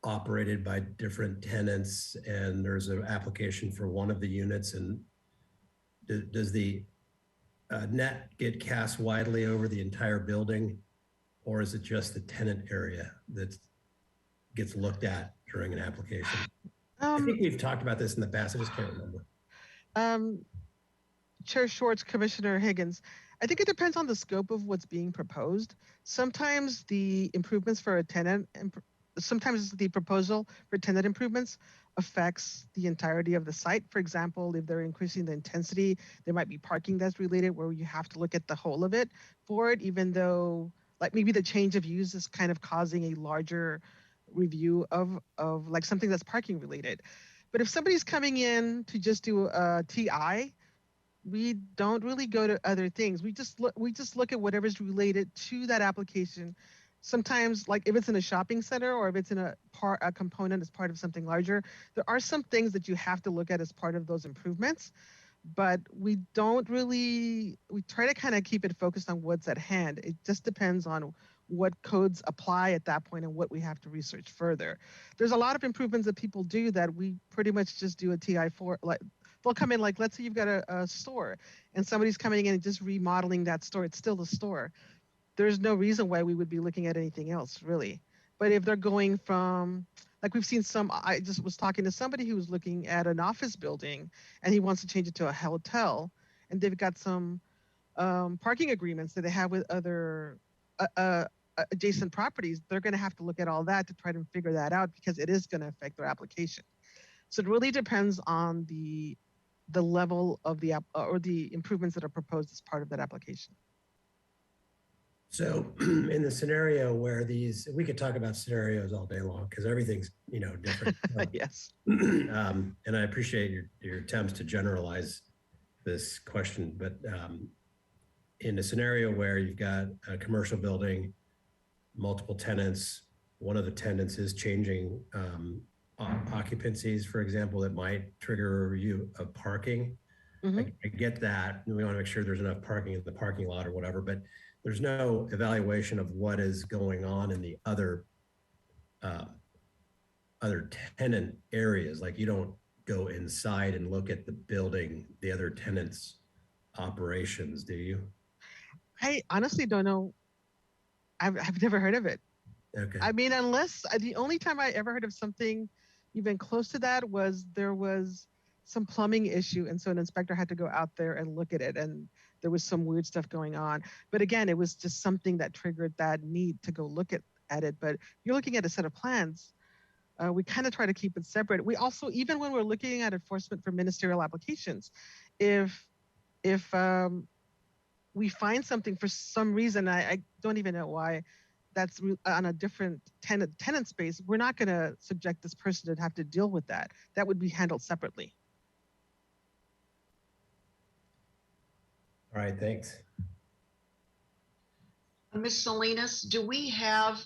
operated by different tenants, and there's an application for one of the units, and does the net get cast widely over the entire building, or is it just the tenant area that gets looked at during an application? I think we've talked about this in the past. I just can't remember. Chair Schwartz, Commissioner Higgins, I think it depends on the scope of what's being proposed. Sometimes the improvements for a tenant, sometimes the proposal for tenant improvements affects the entirety of the site. For example, if they're increasing the intensity, there might be parking that's related where you have to look at the whole of it for it, even though like maybe the change of use is kind of causing a larger review of like something that's parking related. But if somebody's coming in to just do a TI, we don't really go to other things. We just look at whatever's related to that application. Sometimes, like if it's in a shopping center or if it's in a component as part of something larger, there are some things that you have to look at as part of those improvements. But we try to kind of keep it focused on what's at hand. It just depends on what codes apply at that point and what we have to research further. There's a lot of improvements that people do that we pretty much just do a TI for. Like they'll come in, like let's say you've got a store and somebody's coming in and just remodeling that store. It's still a store. There's no reason why we would be looking at anything else really. But if they're going from, like we've seen some, I just was talking to somebody who was looking at an office building and he wants to change it to a hotel, and they've got some parking agreements that they have with other adjacent properties. They're going to have to look at all that to try to figure that out because it is going to affect their application. So it really depends on the level of the or the improvements that are proposed as part of that application. So in the scenario where we could talk about scenarios all day long because everything's, different. Yes. And I appreciate your attempts to generalize this question, but in a scenario where you've got a commercial building, multiple tenants, one of the tenants is changing occupancies, for example, that might trigger a review of parking. I get that. We want to make sure there's enough parking in the parking lot or whatever, but there's no evaluation of what is going on in the other tenant areas. Like you don't go inside and look at the building, the other tenants' operations, do you? I honestly don't know. I've never heard of it. Okay. I mean, unless the only time I ever heard of something even close to that was there was some plumbing issue. And so an inspector had to go out there and look at it. And there was some weird stuff going on. But again, it was just something that triggered that need to go look at it. But you're looking at a set of plans. we kind of try to keep it separate. We also, even when we're looking at enforcement for ministerial applications, if we find something for some reason, I don't even know why, that's on a different tenant space, we're not going to subject this person to have to deal with that. That would be handled separately. All right, thanks. Ms. Salinas, do we have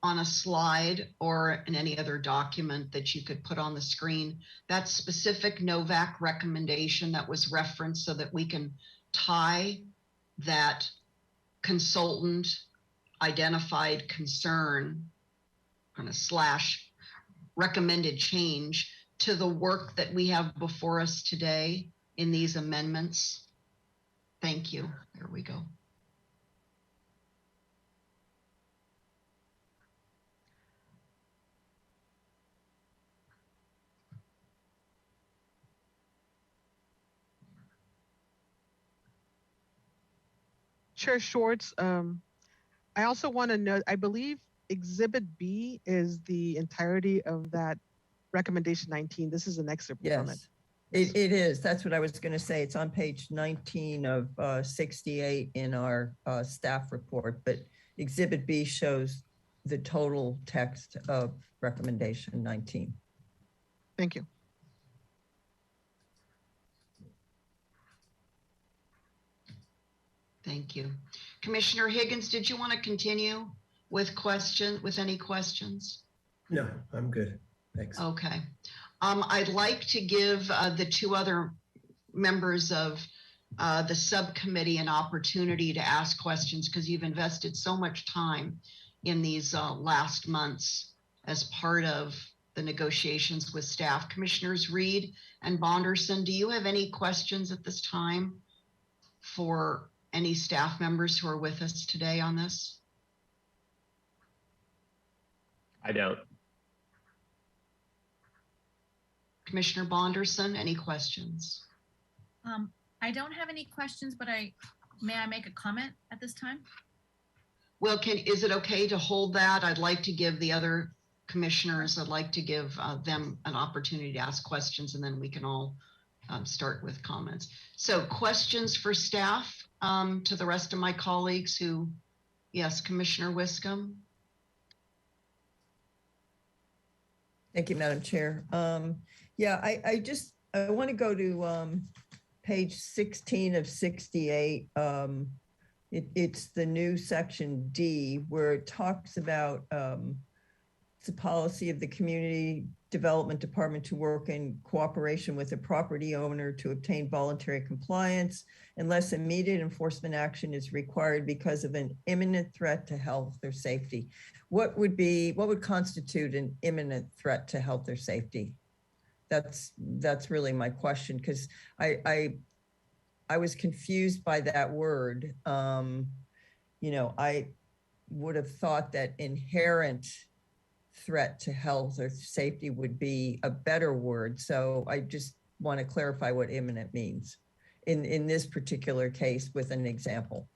on a slide or in any other document that you could put on the screen that specific NOVAC recommendation that was referenced so that we can tie that consultant identified concern kind of slash recommended change to the work that we have before us today in these amendments? Thank you. There we go. Chair Schwartz, I also want to note, I believe Exhibit B is the entirety of that recommendation 19. This is an excerpt from it. Yes, it is. That's what I was going to say. It's on page 19 of 68 in our staff report, but Exhibit B shows the total text of recommendation 19. Thank you. Thank you. Commissioner Higgins, did you want to continue with any questions? No, I'm good. Thanks. Okay. I'd like to give the two other members of the subcommittee an opportunity to ask questions because you've invested so much time in these last months as part of the negotiations with staff. Commissioners Reed and Bonderson, do you have any questions at this time for any staff members who are with us today on this? I don't. Commissioner Bonderson, any questions? I don't have any questions, but may I make a comment at this time? Well, is it okay to hold that? I'd like to give the other commissioners, I'd like to give them an opportunity to ask questions, and then we can all start with comments. So questions for staff to the rest of my colleagues who, yes, Commissioner Wiscombe. Thank you, Madam Chair. Yeah, I want to go to page 16 of 68. It's the new section D where it talks about it's a policy of the Community Development Department to work in cooperation with the property owner to obtain voluntary compliance unless immediate enforcement action is required because of an imminent threat to health or safety. What would constitute an imminent threat to health or safety? That's really my question, because I was confused by that word. You know, I would have thought that inherent threat to health or safety would be a better word. So I just want to clarify what imminent means in this particular case with an example.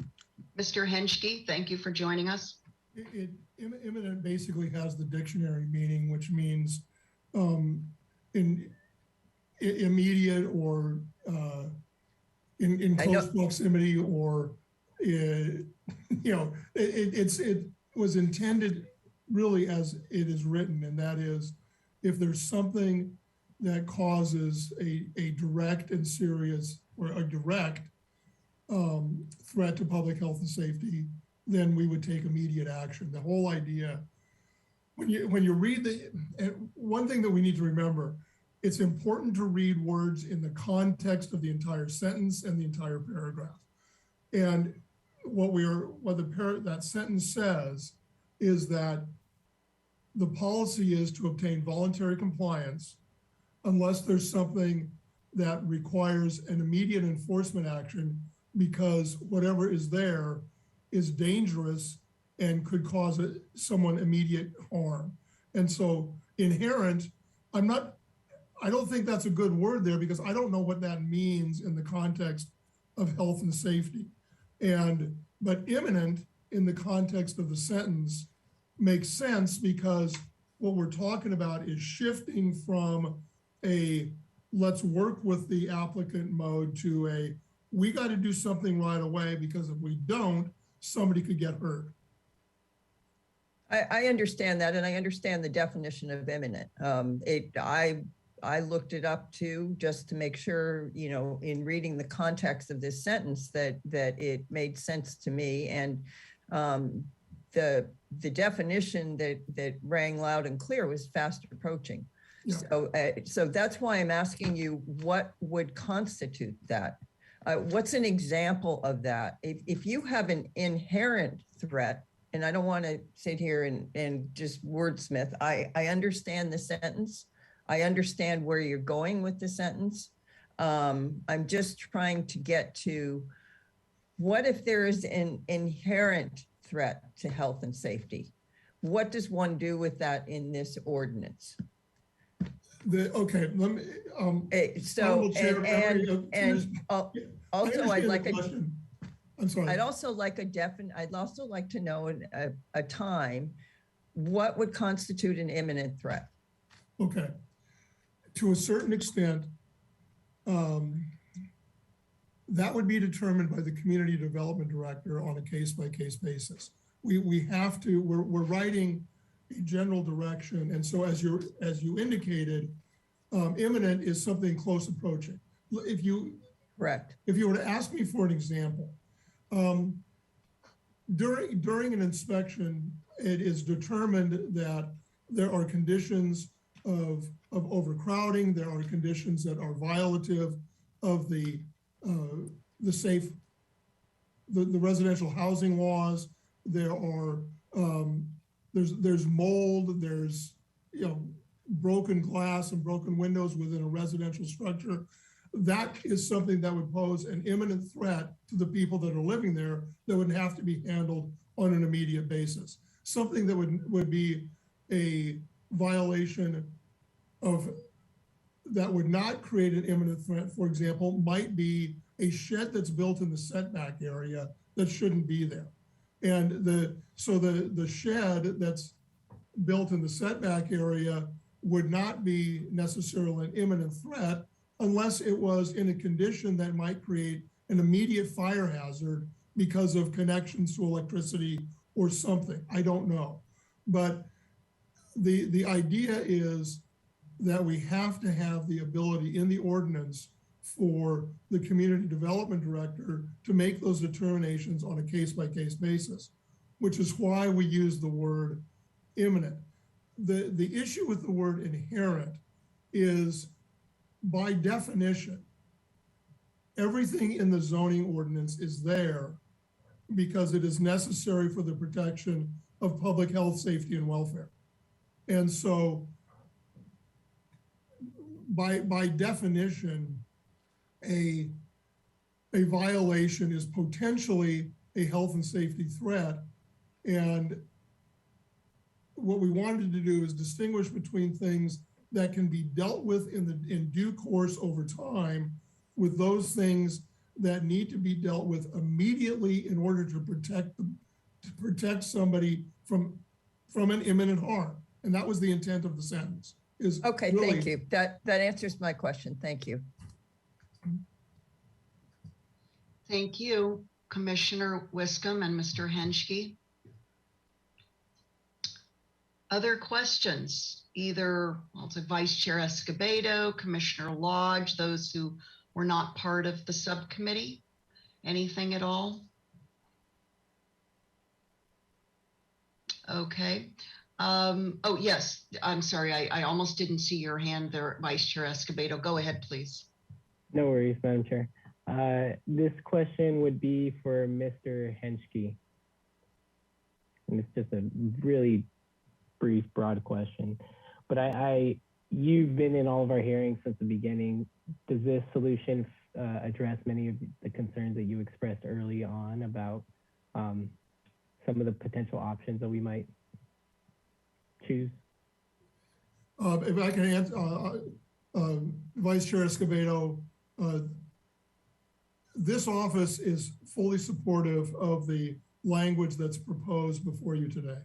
Mr. Henschke, thank you for joining us. Imminent basically has the dictionary meaning, which means in immediate or in close proximity, or you know, it was intended really as it is written, and that is if there's something that causes a direct and serious or a direct threat to public health and safety, then we would take immediate action. The whole idea, when you read one thing that we need to remember, it's important to read words in the context of the entire sentence and the entire paragraph. And what that sentence says is that the policy is to obtain voluntary compliance unless there's something that requires an immediate enforcement action because whatever is there is dangerous and could cause someone immediate harm. And so inherent, I don't think that's a good word there because I don't know what that means in the context of health and safety. But imminent in the context of the sentence makes sense because what we're talking about is shifting from a let's work with the applicant mode to a we got to do something right away, because if we don't, somebody could get hurt. I understand that, and I understand the definition of imminent. I looked it up too, just to make sure, you know, in reading the context of this sentence that it made sense to me. And the definition that rang loud and clear was fast approaching. Yeah. So that's why I'm asking you, what would constitute that? What's an example of that? If you have an inherent threat, and I don't want to sit here and just wordsmith, I understand the sentence. I understand where you're going with the sentence. I'm just trying to get to what if there is an inherent threat to health and safety? What does one do with that in this ordinance? Okay, let me. So, also, I'd like question. I'm sorry. I'd also like to know a time. What would constitute an imminent threat? Okay, to a certain extent, that would be determined by the community development director on a case-by-case basis. We have to. We're writing a general direction, and so as you indicated, imminent is something close approaching. If you were to ask me for an example, during an inspection, it is determined that there are conditions of overcrowding. There are conditions that are violative of the residential housing laws. There are there's mold. There's broken glass and broken windows within a residential structure. That is something that would pose an imminent threat to the people that are living there that would have to be handled on an immediate basis. Something that would be a violation that would not create an imminent threat, for example, might be a shed that's built in the setback area that shouldn't be there. And the shed that's built in the setback area would not be necessarily an imminent threat unless it was in a condition that might create an immediate fire hazard because of connections to electricity or something. I don't know. But the idea is that we have to have the ability in the ordinance for the community development director to make those determinations on a case-by-case basis, which is why we use the word imminent. The issue with the word inherent is, by definition, everything in the zoning ordinance is there because it is necessary for the protection of public health, safety, and welfare. And so by definition, a violation is potentially a health and safety threat. And what we wanted to do is distinguish between things that can be dealt with in due course over time with those things that need to be dealt with immediately in order to protect somebody from an imminent harm. And that was the intent of the sentence. Okay, really, thank you. That answers my question. Thank you. Thank you, Commissioner Wiscombe and Mr. Henschke. Other questions? Either Vice Chair Escobedo, Commissioner Lodge, those who were not part of the subcommittee. Anything at all? Okay. Oh, yes. I'm sorry. I almost didn't see your hand there, Vice Chair Escobedo. Go ahead, please. No worries, Madam Chair. This question would be for Mr. Henschke. And it's just a really brief, broad question. But you've been in all of our hearings since the beginning. Does this solution address many of the concerns that you expressed early on about some of the potential options that we might choose? If I can answer, Vice Chair Escobedo, this office is fully supportive of the language that's proposed before you today.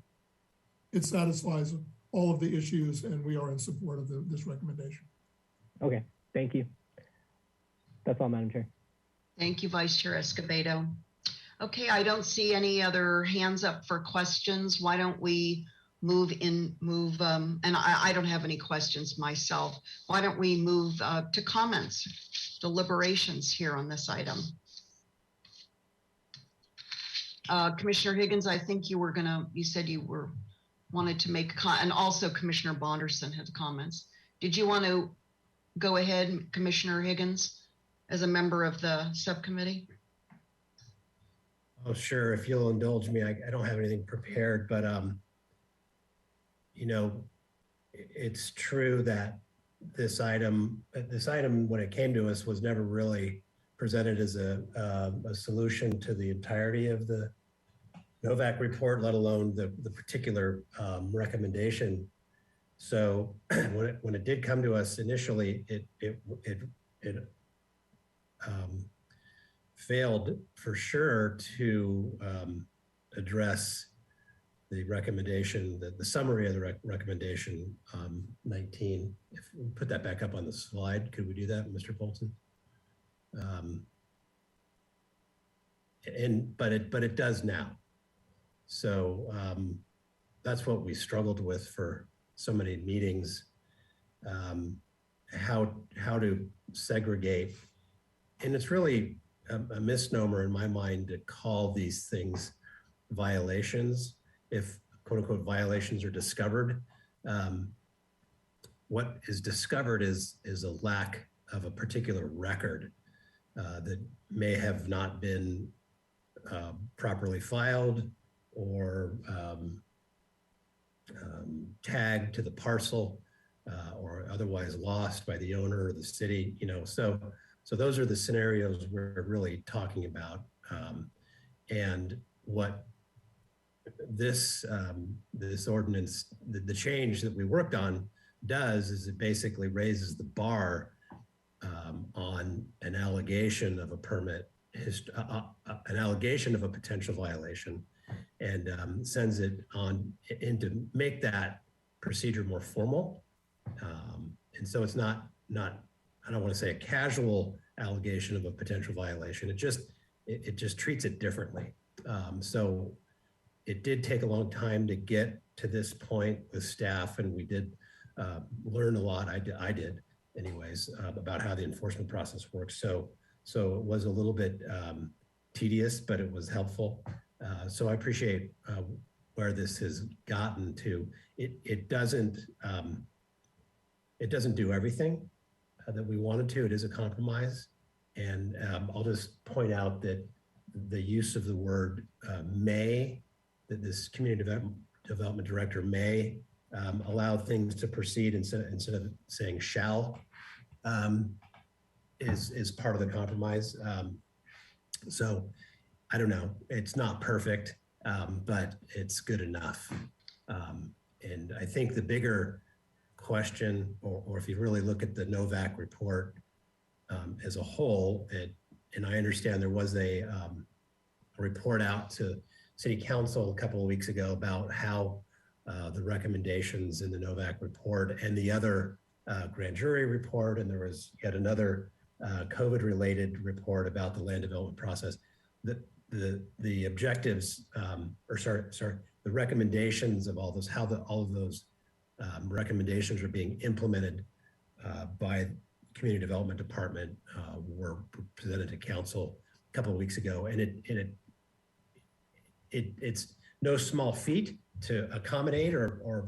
it satisfies all of the issues, and we are in support of this recommendation. Okay, thank you. That's all, Madam Chair. Thank you, Vice Chair Escobedo. Okay, I don't see any other hands up for questions. Why don't we move, and I don't have any questions myself. Why don't we move to comments, deliberations here on this item? Commissioner Higgins, I think you said you wanted to make a and also Commissioner Bonderson had comments. Did you want to go ahead, Commissioner Higgins, as a member of the subcommittee? Oh, sure. If you'll indulge me, I don't have anything prepared, but you know, it's true that this item, when it came to us, was never really presented as a solution to the entirety of the Novak report, let alone the particular recommendation. So when it did come to us initially, it failed for sure to address the recommendation, the summary of the recommendation 19. If we put that back up on the slide, could we do that, Mr. Bolton? But it does now. So that's what we struggled with for so many meetings, how to segregate. And it's really a misnomer in my mind to call these things violations. If quote unquote violations are discovered, what is discovered is a lack of a particular record that may have not been properly filed or tagged to the parcel or otherwise lost by the owner or the city, you know. So those are the scenarios we're really talking about. And what this ordinance, the change that we worked on does is it basically raises the bar on an allegation of a permit, an allegation of a potential violation, and sends it on in to make that procedure more formal. And so it's not, I don't want to say a casual allegation of a potential violation. It just treats it differently. So it did take a long time to get to this point with staff, and we did learn a lot. I did anyways, about how the enforcement process works. So it was a little bit tedious, but it was helpful. So I appreciate where this has gotten to. It doesn't do everything that we wanted to. It is a compromise. And I'll just point out that the use of the word may, that this community development director may allow things to proceed instead of saying shall, is part of the compromise. So I don't know, it's not perfect, but it's good enough. And I think the bigger question, or if you really look at the Novak report as a whole, and I understand there was a report out to City Council a couple of weeks ago about how the recommendations in the Novak report and the other grand jury report, and there was yet another COVID-related report about the land development process. The objectives, the recommendations of all those, how all of those recommendations are being implemented by Community Development Department were presented to Council a couple of weeks ago, and it's no small feat to accommodate or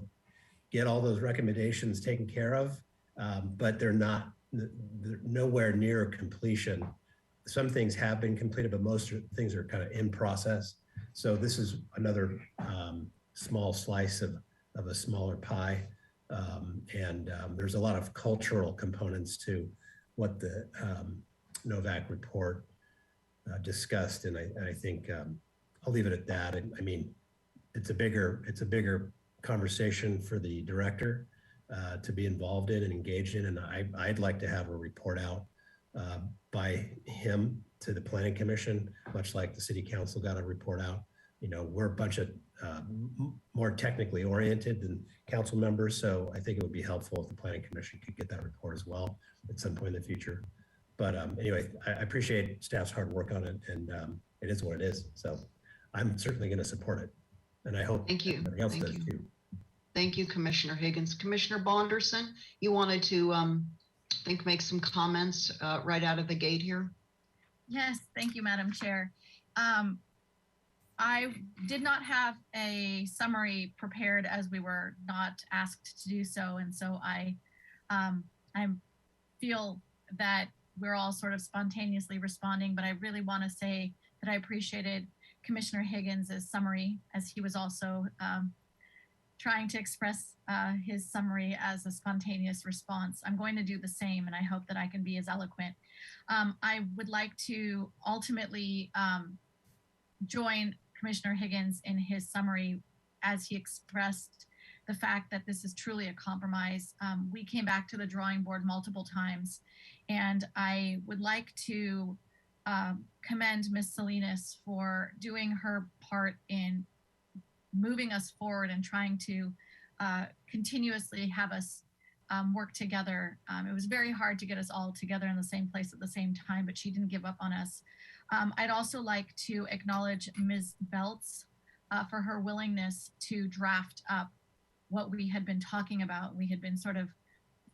get all those recommendations taken care of, but they're nowhere near completion. Some things have been completed, but most things are kind of in process. So this is another small slice of a smaller pie. And there's a lot of cultural components to what the Novak report discussed. And I think I'll leave it at that. I mean, it's a bigger conversation for the director to be involved in and engaged in. And I'd like to have a report out by him to the Planning Commission, much like the City Council got a report out. You know, we're a bunch of more technically oriented than council members. So I think it would be helpful if the planning commission could get that report as well at some point in the future. But anyway, I appreciate staff's hard work on it, and it is what it is. So I'm certainly going to support it. And I hope everybody else does too. Thank you, Commissioner Higgins. Commissioner Bonderson, you wanted to make some comments right out of the gate here? Yes, thank you, Madam Chair. I did not have a summary prepared as we were not asked to do so. And so I feel that we're all sort of spontaneously responding, but I really want to say that I appreciated Commissioner Higgins' summary, as he was also trying to express his summary as a spontaneous response. I'm going to do the same, and I hope that I can be as eloquent. I would like to ultimately join Commissioner Higgins in his summary as he expressed the fact that this is truly a compromise. We came back to the drawing board multiple times, and I would like to commend Ms. Salinas for doing her part in moving us forward and trying to continuously have us work together. It was very hard to get us all together in the same place at the same time, but she didn't give up on us. I'd also like to acknowledge Ms. Belts for her willingness to draft up what we had been talking about. We had been sort of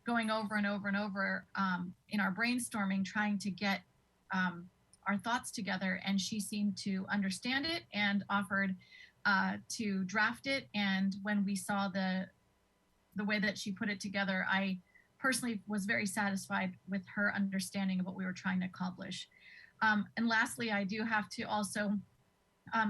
going over and over and over in our brainstorming, trying to get our thoughts together, and she seemed to understand it and offered to draft it. And when we saw the way that she put it together, I personally was very satisfied with her understanding of what we were trying to accomplish. And lastly, I do have to also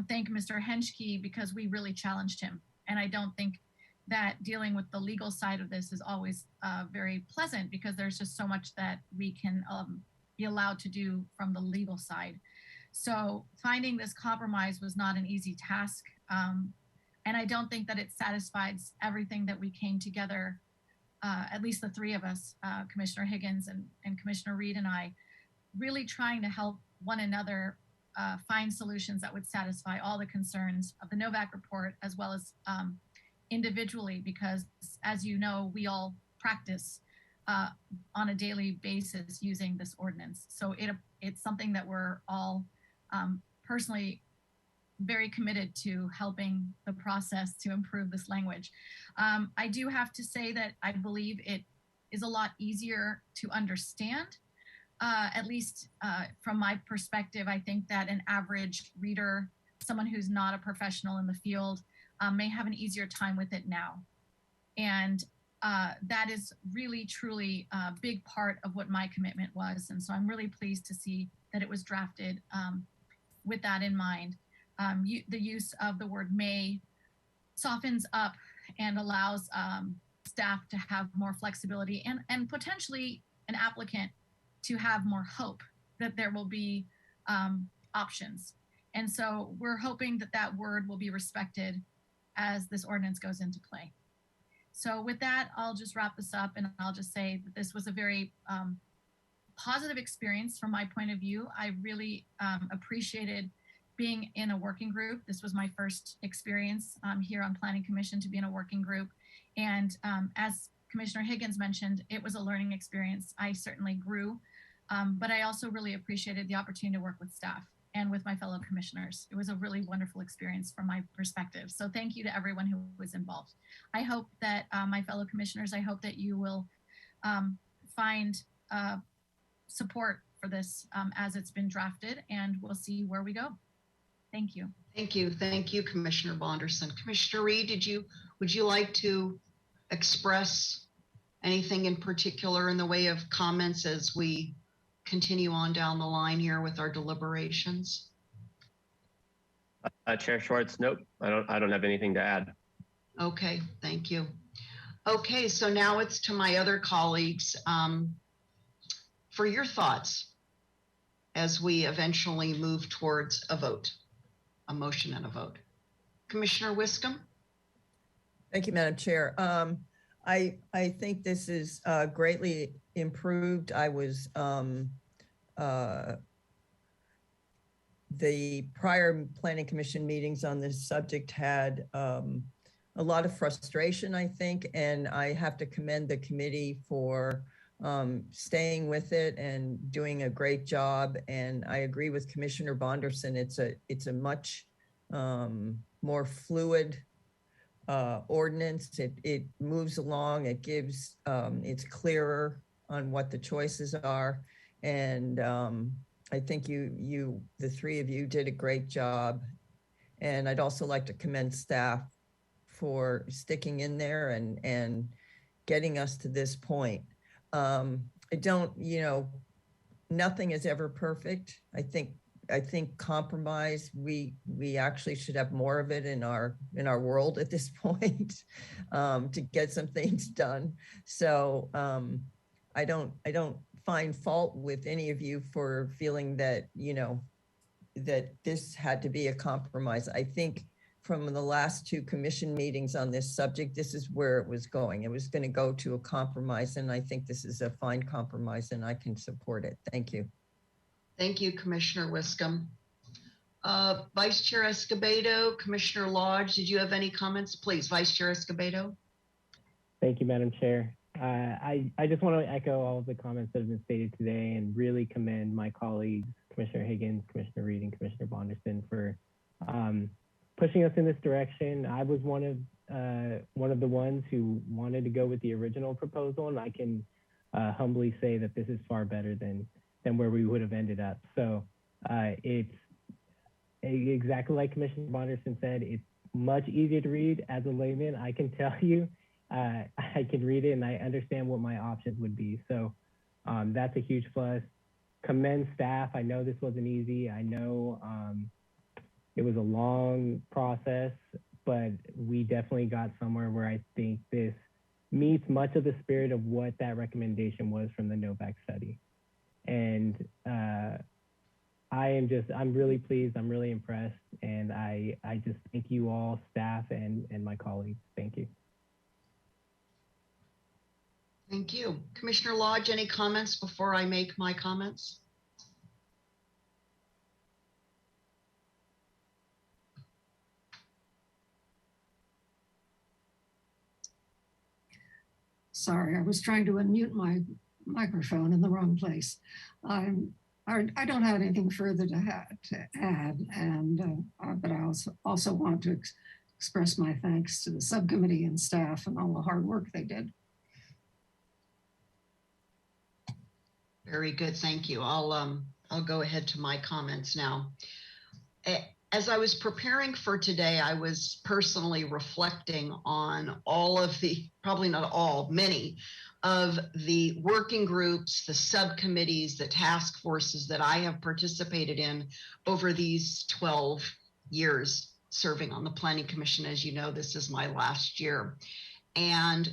thank Mr. Henschke, because we really challenged him. And I don't think that dealing with the legal side of this is always very pleasant, because there's just so much that we can be allowed to do from the legal side. So finding this compromise was not an easy task. And I don't think that it satisfies everything that we came together, at least the three of us, Commissioner Higgins and Commissioner Reed and I, really trying to help one another find solutions that would satisfy all the concerns of the Novak report, as well as individually, because as you know, we all practice on a daily basis using this ordinance. So it's something that we're all personally very committed to helping the process to improve this language. I do have to say that I believe it is a lot easier to understand, at least from my perspective. I think that an average reader, someone who's not a professional in the field, may have an easier time with it now. And that is really, truly a big part of what my commitment was. And so I'm really pleased to see that it was drafted with that in mind. The use of the word may softens up and allows staff to have more flexibility, and potentially an applicant to have more hope that there will be options. And so we're hoping that that word will be respected as this ordinance goes into play. So with that, I'll just wrap this up, and I'll just say that this was a very positive experience from my point of view. I really appreciated being in a working group. This was my first experience here on Planning Commission to be in a working group. And as Commissioner Higgins mentioned, it was a learning experience. I certainly grew, but I also really appreciated the opportunity to work with staff and with my fellow commissioners. It was a really wonderful experience from my perspective. So thank you to everyone who was involved. I hope that my fellow commissioners, I hope that you will find support for this as it's been drafted, and we'll see where we go. Thank you. Thank you. Thank you, Commissioner Bonderson. Commissioner Reed, would you like to express anything in particular in the way of comments as we continue on down the line here with our deliberations? Chair Schwartz, nope, I don't have anything to add. Okay, thank you. Okay, so now it's to my other colleagues for your thoughts as we eventually move towards a vote, a motion and a vote. Commissioner Wiscombe? Thank you, Madam Chair. I think this is greatly improved. I was the prior planning commission meetings on this subject had a lot of frustration, I think, and I have to commend the committee for staying with it and doing a great job. And I agree with Commissioner Bonderson. It's a much more fluid ordinance. It moves along. It gives it's clearer on what the choices are, and I think the three of you did a great job. And I'd also like to commend staff for sticking in there and getting us to this point. I don't, nothing is ever perfect. I think compromise, we actually should have more of it in our world at this point to get some things done. So I don't find fault with any of you for feeling that, that this had to be a compromise. I think from the last two commission meetings on this subject, this is where it was going. It was going to go to a compromise, and I think this is a fine compromise, and I can support it. Thank you. Thank you, Commissioner Wiscombe. Vice Chair Escobedo, Commissioner Lodge, did you have any comments? Please, Vice Chair Escobedo. Thank you, Madam Chair. I just want to echo all of the comments that have been stated today and really commend my colleagues, Commissioner Higgins, Commissioner Reed, and Commissioner Bonderson for pushing us in this direction. I was one of the ones who wanted to go with the original proposal, and I can humbly say that this is far better than where we would have ended up. So it's exactly like Commissioner Bonderson said, it's much easier to read. As a layman, I can tell you, I can read it and I understand what my options would be. So that's a huge plus. Commend staff. I know this wasn't easy. I know it was a long process, but we definitely got somewhere where I think this meets much of the spirit of what that recommendation was from the Novak study. And I'm really pleased, I'm really impressed, and I just thank you all, staff and my colleagues. Thank you. Thank you. Commissioner Lodge, any comments before I make my comments? Sorry, I was trying to unmute my microphone in the wrong place. I don't have anything further to add, and but I also want to express my thanks to the subcommittee and staff and all the hard work they did. Very good, thank you. I'll go ahead to my comments now. As I was preparing for today, I was personally reflecting on all of the, probably not all, many of the working groups, the subcommittees, the task forces that I have participated in over these 12 years serving on the Planning Commission. As you know, this is my last year. And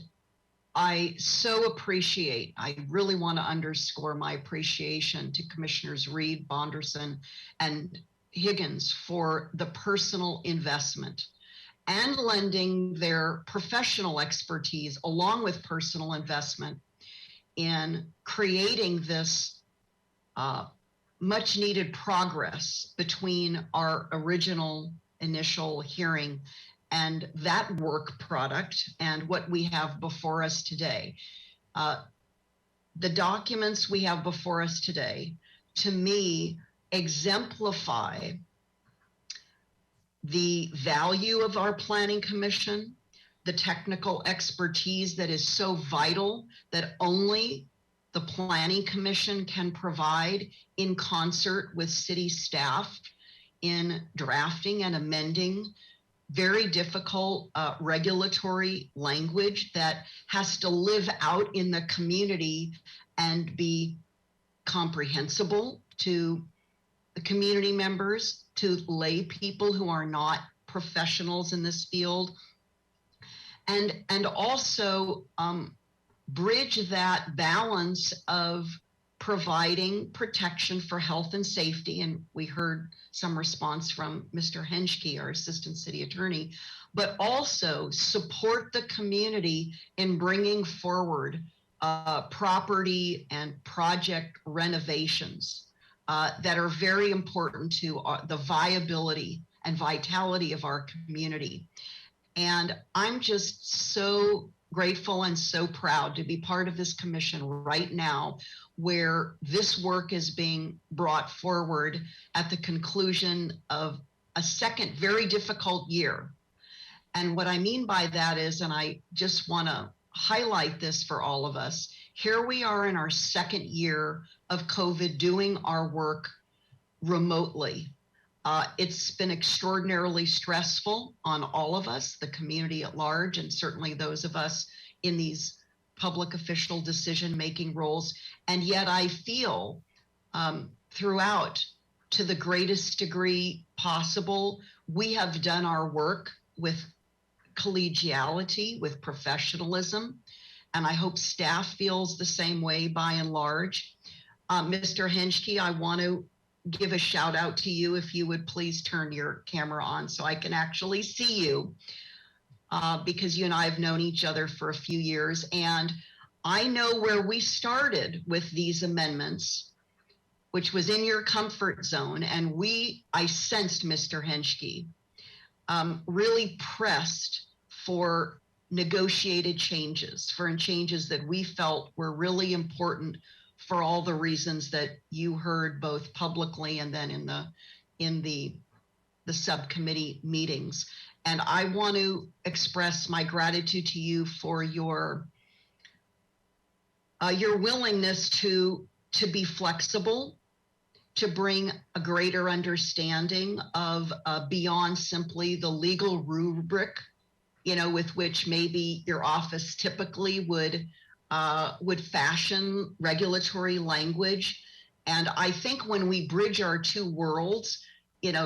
I so appreciate, I really want to underscore my appreciation to Commissioners Reed, Bonderson, and Higgins for the personal investment and lending their professional expertise along with personal investment in creating this much needed progress between our original initial hearing and that work product and what we have before us today. The documents we have before us today, to me, exemplify the value of our Planning Commission, the technical expertise that is so vital that only the Planning Commission can provide in concert with city staff in drafting and amending very difficult regulatory language that has to live out in the community and be comprehensible to the community members, to lay people who are not professionals in this field, and also bridge that balance of providing protection for health and safety. And we heard some response from Mr. Henschke, our Assistant City Attorney, but also support the community in bringing forward property and project renovations that are very important to the viability and vitality of our community. And I'm just so grateful and so proud to be part of this commission right now, where this work is being brought forward at the conclusion of a second very difficult year. And what I mean by that is, and I just want to highlight this for all of us, here we are in our second year of COVID doing our work remotely. It's been extraordinarily stressful on all of us, the community at large, and certainly those of us in these public official decision-making roles. And yet I feel throughout, to the greatest degree possible, we have done our work with collegiality, with professionalism, and I hope staff feels the same way by and large. Mr. Henschke, I want to give a shout out to you if you would please turn your camera on so I can actually see you, because you and I have known each other for a few years, and I know where we started with these amendments, which was in your comfort zone, and I sensed, Mr. Henschke, really pressed for negotiated changes, for changes that we felt were really important for all the reasons that you heard both publicly and then in the subcommittee meetings. And I want to express my gratitude to you for your willingness to be flexible, to bring a greater understanding of beyond simply the legal rubric, with which maybe your office typically would fashion regulatory language. And I think when we bridge our two worlds,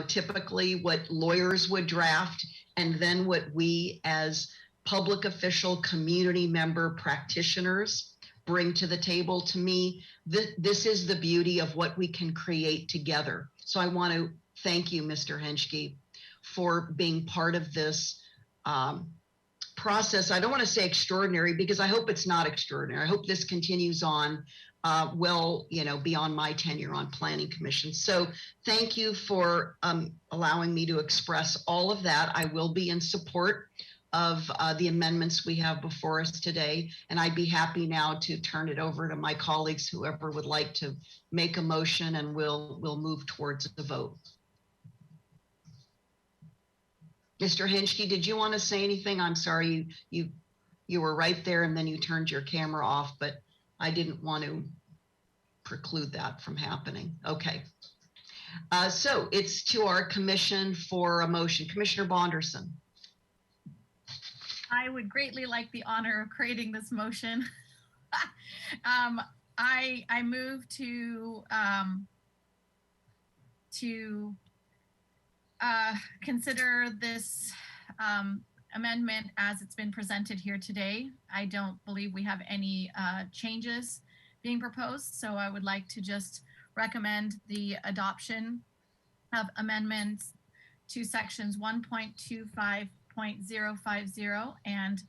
typically what lawyers would draft and then what we as public official community member practitioners bring to the table, to me, this is the beauty of what we can create together. So I want to thank you, Mr. Henschke, for being part of this process. I don't want to say extraordinary because I hope it's not extraordinary. I hope this continues on beyond my tenure on Planning Commission. So thank you for allowing me to express all of that. I will be in support of the amendments we have before us today, and I'd be happy now to turn it over to my colleagues, whoever would like to make a motion, and we'll move towards the vote. Mr. Henschke, did you want to say anything? I'm sorry, you were right there and then you turned your camera off, but I didn't want to preclude that from happening. Okay. So it's to our commission for a motion. Commissioner Bonderson. I would greatly like the honor of creating this motion. I move to consider this amendment as it's been presented here today. I don't believe we have any changes being proposed, so I would like to just recommend the adoption of amendments to sections 1.25.050 and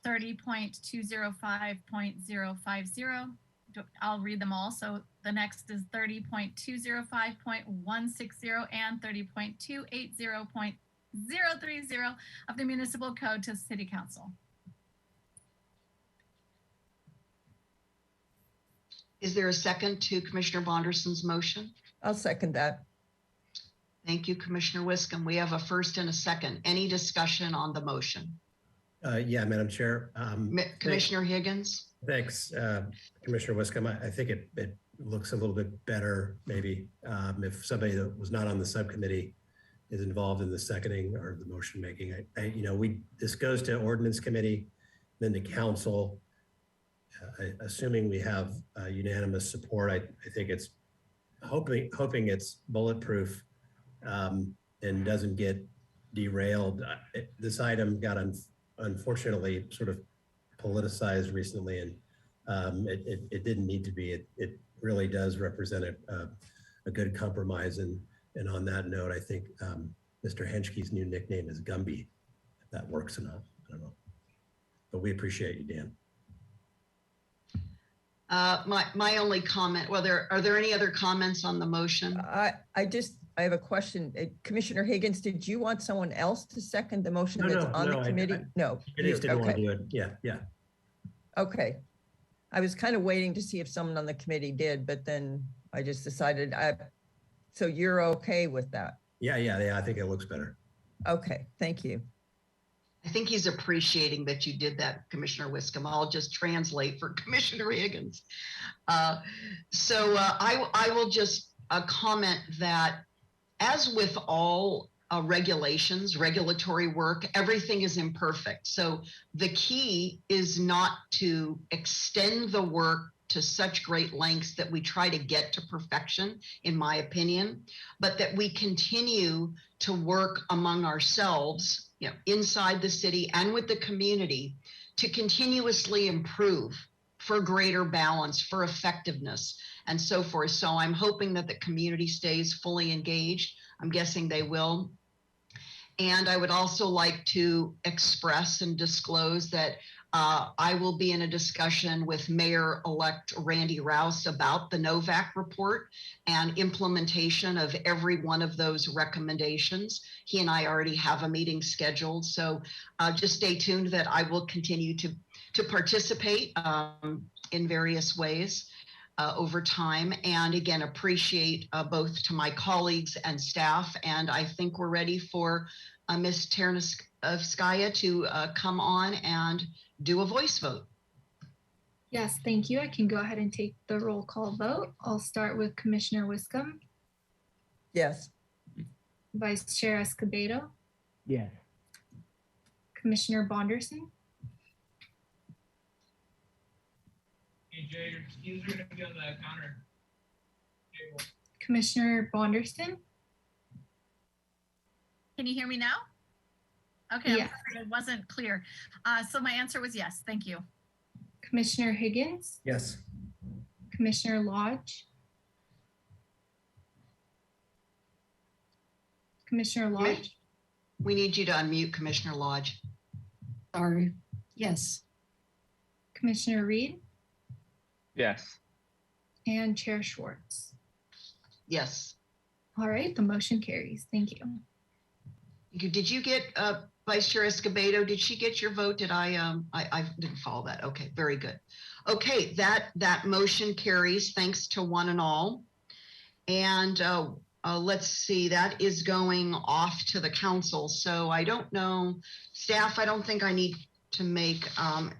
30.205.050. I'll read them all. So the next is 30.205.160 and 30.280.030 of the Municipal Code to City Council. Is there a second to Commissioner Bonderson's motion? I'll second that. Thank you, Commissioner Wiscombe. We have a first and a second. Any discussion on the motion? Yeah, Madam Chair. Commissioner Higgins? Thanks, Commissioner Wiscombe. I think it looks a little bit better, maybe, if somebody that was not on the subcommittee is involved in the seconding or the motion making. This goes to ordinance committee, then to council. Assuming we have unanimous support, I think it's hoping it's bulletproof and doesn't get derailed. This item got unfortunately sort of politicized recently, and it didn't need to be. It really does represent a good compromise. And on that note, I think Mr. Henschke's new nickname is Gumby, if that works enough. I don't know, but we appreciate you, Dan. My only comment, well, are there any other comments on the motion? I have a question. Commissioner Higgins, did you want someone else to second the motion that's on the committee? No. I just didn't want to Okay. do it. Yeah, yeah. Okay. I was kind of waiting to see if someone on the committee did, but then I just decided so you're okay with that? Yeah. I think it looks better. Okay, thank you. I think he's appreciating that you did that, Commissioner Wiscombe. I'll just translate for Commissioner Higgins. I will just comment that as with all regulatory work, everything is imperfect. So the key is not to extend the work to such great lengths that we try to get to perfection, in my opinion, but that we continue to work among ourselves, inside the city and with the community, to continuously improve for greater balance, for effectiveness, and so forth. So I'm hoping that the community stays fully engaged. I'm guessing they will. And I would also like to express and disclose that I will be in a discussion with Mayor-elect Randy Rouse about the Novak report and implementation of every one of those recommendations. He and I already have a meeting scheduled. So just stay tuned that I will continue to participate in various ways over time. And again, appreciate both to my colleagues and staff. And I think we're ready for Ms. Terneskaya to come on and do a voice vote. Yes, thank you. I can go ahead and take the roll call vote. I'll start with Commissioner Wiscombe, Yes. Vice Chair Escobedo, Yes. Commissioner Bonderson, Hey Jay, your skis are gonna be on the counter table. Commissioner Bonderson, Can you hear me now? Okay, Yes. I'm sorry, it wasn't clear. So my answer was yes, thank you. Commissioner Higgins, Yes. Commissioner Lodge, Commissioner Lodge, We need you to unmute, Commissioner Lodge. Sorry. Yes. Commissioner Reed, Yes. and Chair Schwartz. Yes. All right, the motion carries. Thank you. Thank you. Did you get Vice Chair Escobedo? Did she get your vote? Did I didn't follow that. Okay, very good. Okay, that motion carries thanks to one and all. And let's see, that is going off to the council. So I don't know, staff, I don't think I need to make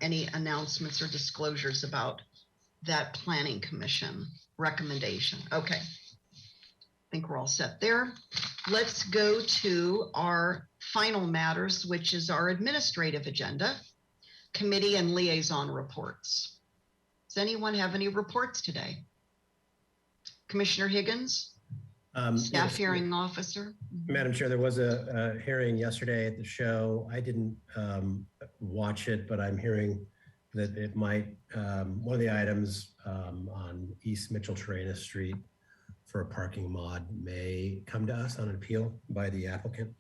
any announcements or disclosures about that planning commission recommendation. Okay. I think we're all set there. Let's go to our final matters, which is our administrative agenda, committee and liaison reports. Does anyone have any reports today? Commissioner Higgins, staff Yes. hearing officer. Madam Chair, there was a hearing yesterday at the show. I didn't watch it, but I'm hearing that it might, one of the items on East Mitchell-Terena Street for a parking mod may come to us on an appeal by the applicant.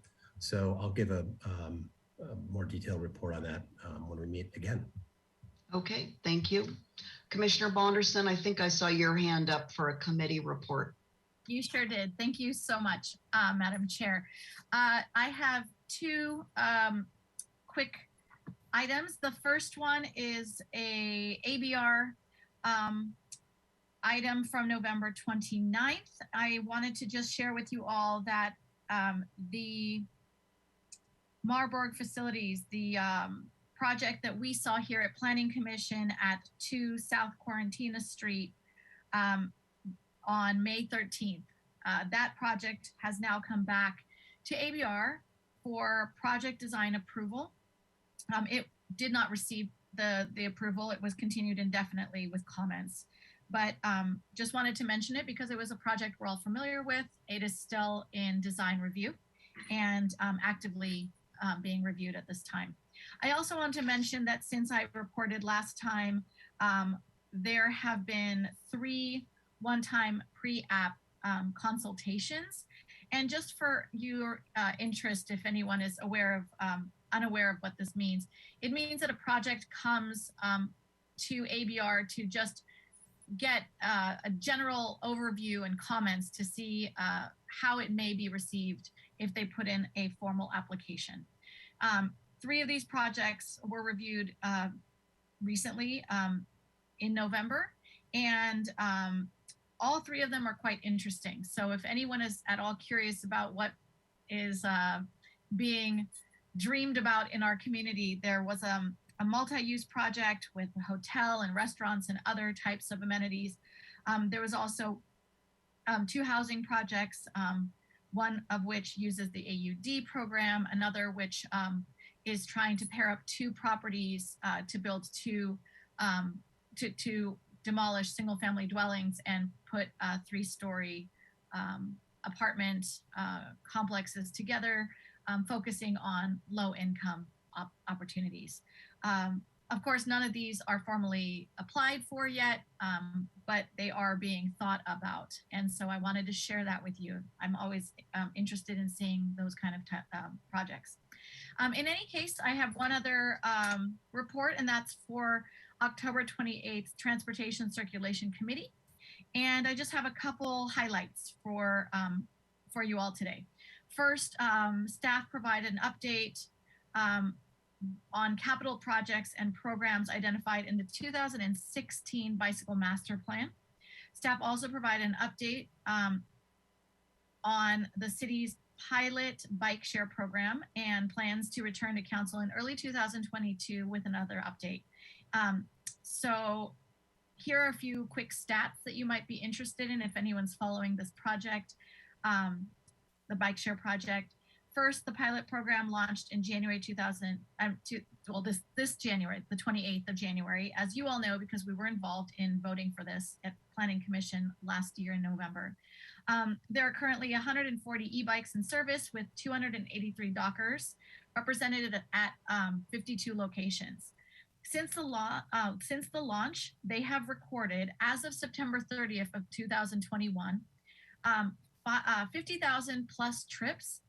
So I'll give a more detailed report on that when we meet again. Okay, thank you. Commissioner Bonderson, I think I saw your hand up for a committee report. You sure did. Thank you so much, Madam Chair. I have two quick items. The first one is a ABR item from November 29th. I wanted to just share with you all that the Marburg facilities, the project that we saw here at Planning Commission at 2 South Quarantina Street on May 13th. That project has now come back to ABR for project design approval. It did not receive the approval. It was continued indefinitely with comments. But just wanted to mention it because it was a project we're all familiar with. It is still in design review and actively being reviewed at this time. I also want to mention that since I reported last time, there have been 3 one-time pre-app consultations. And just for your interest, if anyone is unaware of what this means, it means that a project comes to ABR to just get a general overview and comments to see how it may be received if they put in a formal application. 3 of these projects were reviewed recently in November, and all 3 of them are quite interesting. So if anyone is at all curious about what is being dreamed about in our community, there was a multi-use project with a hotel and restaurants and other types of amenities. There was also 2 housing projects, one of which uses the AUD program, another which is trying to pair up 2 properties to build 2 to demolish single-family dwellings and put 3-story apartment complexes together, focusing on low-income opportunities. Of course, none of these are formally applied for yet, but they are being thought about. And so I wanted to share that with you. I'm always interested in seeing those kind of projects. In any case, I have one other report, and that's for October 28th Transportation Circulation Committee. And I just have a couple highlights for you all today. First, staff provided an update on capital projects and programs identified in the 2016 Bicycle Master Plan. Staff also provided an update on the city's pilot bike share program and plans to return to council in early 2022 with another update. So here are a few quick stats that you might be interested in if anyone's following this project, the bike share project. First, the pilot program launched in January this January, the 28th of January, as you all know, because we were involved in voting for this at Planning Commission last year in November. There are currently 140 e-bikes in service with 283 dockers represented at 52 locations. Since the launch, they have recorded, as of September 30th of 2021, 50,000 plus trips,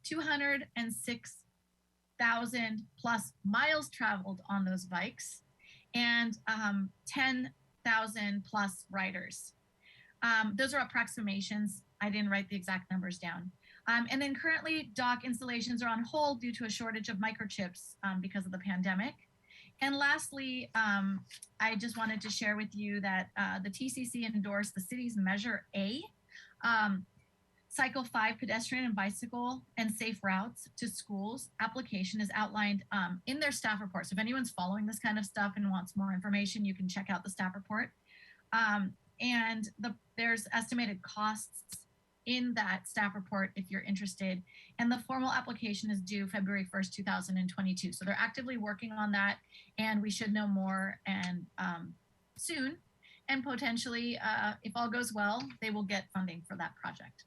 206,000 plus miles traveled on those bikes, and 10,000 plus riders. Those are approximations. I didn't write the exact numbers down. And then currently dock installations are on hold due to a shortage of microchips because of the pandemic. And lastly, I just wanted to share with you that the TCC endorsed the city's Measure A, Cycle 5 pedestrian and bicycle and safe routes to schools application is outlined in their staff report. So if anyone's following this kind of stuff and wants more information, you can check out the staff report. And there's estimated costs in that staff report if you're interested. And the formal application is due February 1st, 2022. So they're actively working on that, and we should know more and soon. And potentially, if all goes well, they will get funding for that project.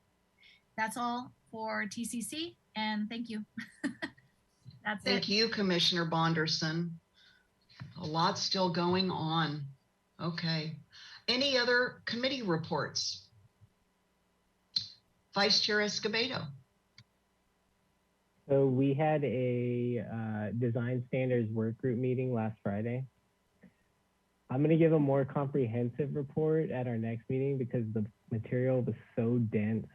That's all for TCC, and thank you. That's it. Thank you, Commissioner Bonderson. A lot still going on. Okay. Any other committee reports? Vice Chair Escobedo. So we had a design standards work group meeting last Friday. I'm going to give a more comprehensive report at our next meeting because the material was so dense.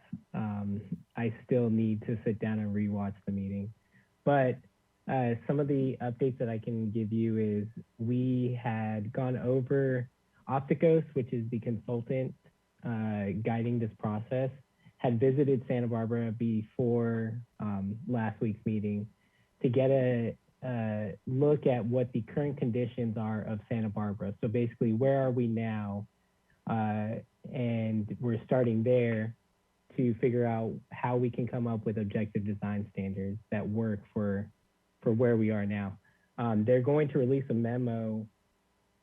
I still need to sit down and rewatch the meeting. But some of the updates that I can give you is we had gone over Opticos, which is the consultant guiding this process, had visited Santa Barbara before last week's meeting to get a look at what the current conditions are of Santa Barbara. So basically, where are we now? And we're starting there to figure out how we can come up with objective design standards that work for where we are now. They're going to release a memo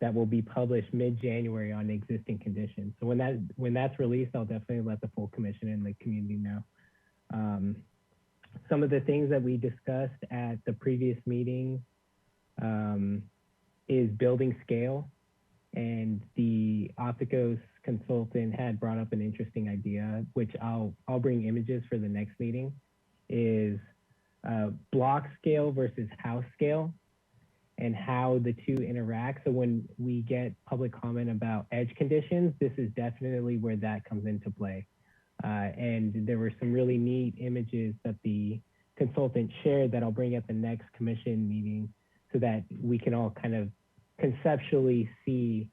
that will be published mid-January on existing conditions. So when that's released, I'll definitely let the full commission and the community know. Some of the things that we discussed at the previous meeting is building scale, and the Opticos consultant had brought up an interesting idea, which I'll bring images for the next meeting, is block scale versus house scale. and how the two interact. So when we get public comment about edge conditions, this is definitely where that comes into play. And there were some really neat images that the consultant shared that I'll bring at the next commission meeting so that we can all kind of conceptually see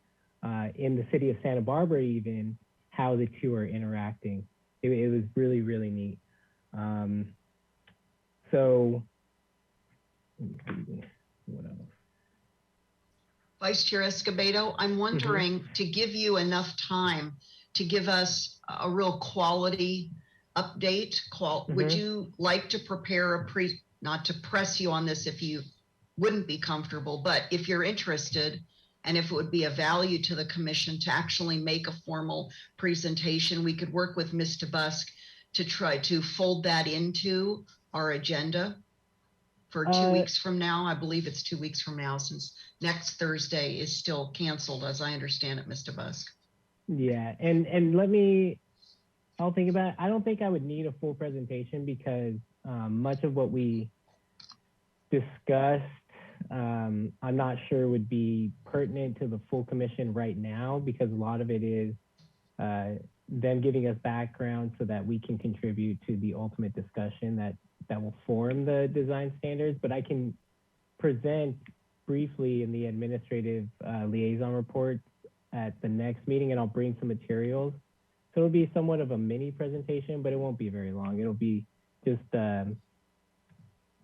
in the city of Santa Barbara even how the two are interacting. It was really, really neat. So, what else? Vice Chair Escobedo, I'm wondering to give you enough time to give us a real quality update. Would you like to prepare not to press you on this if you wouldn't be comfortable, but if you're interested and if it would be of value to the commission to actually make a formal presentation, we could work with Ms. DeBusk to try to fold that into our agenda for 2 weeks from now. I believe it's 2 weeks from now, since next Thursday is still canceled, as I understand it, Ms. DeBusk. Yeah, and I'll think about it. I don't think I would need a full presentation because much of what we discussed, I'm not sure would be pertinent to the full commission right now, because a lot of it is them giving us background so that we can contribute to the ultimate discussion that will form the design standards. But I can present briefly in the administrative liaison report at the next meeting, and I'll bring some materials. So it'll be somewhat of a mini presentation, but it won't be very long. It'll be just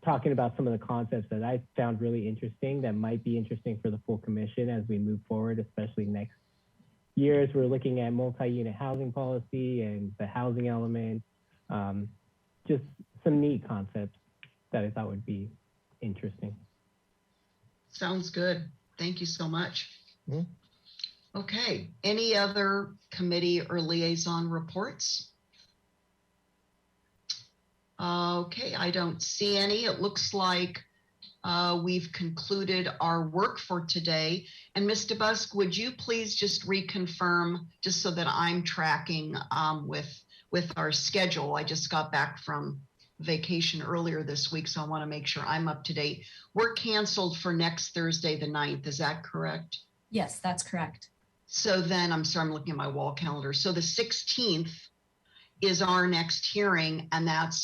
talking about some of the concepts that I found really interesting that might be interesting for the full commission as we move forward, especially next year as we're looking at multi-unit housing policy and the housing element. Just some neat concepts that I thought would be interesting. Sounds good. Thank you so much. Okay, any other committee or liaison reports? Okay, I don't see any. It looks like we've concluded our work for today. And Ms. DeBusk, would you please just reconfirm, just so that I'm tracking with our schedule? I just got back from vacation earlier this week, so I want to make sure I'm up to date. We're canceled for next Thursday, the 9th. Is that correct? Yes, that's correct. So then, I'm sorry, I'm looking at my wall calendar. So the 16th is our next hearing, and that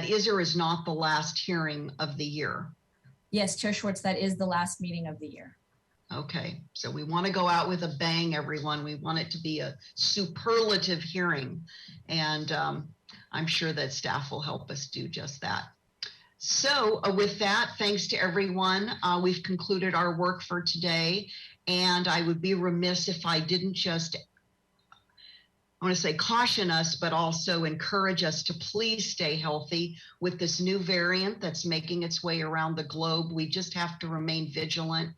is or is not the last hearing of the year? Yes, Chair Schwartz, that is the last meeting of the year. Okay, so we want to go out with a bang, everyone. We want it to be a superlative hearing, and I'm sure that staff will help us do just that. So with that, thanks to everyone. We've concluded our work for today, and I would be remiss if I didn't just, I want to say caution us, but also encourage us to please stay healthy with this new variant that's making its way around the globe. We just have to remain vigilant,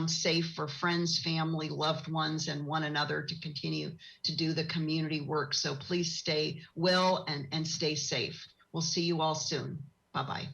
safe for friends, family, loved ones, and one another to continue to do the community work. So please stay well and stay safe. We'll see you all soon. Bye-bye.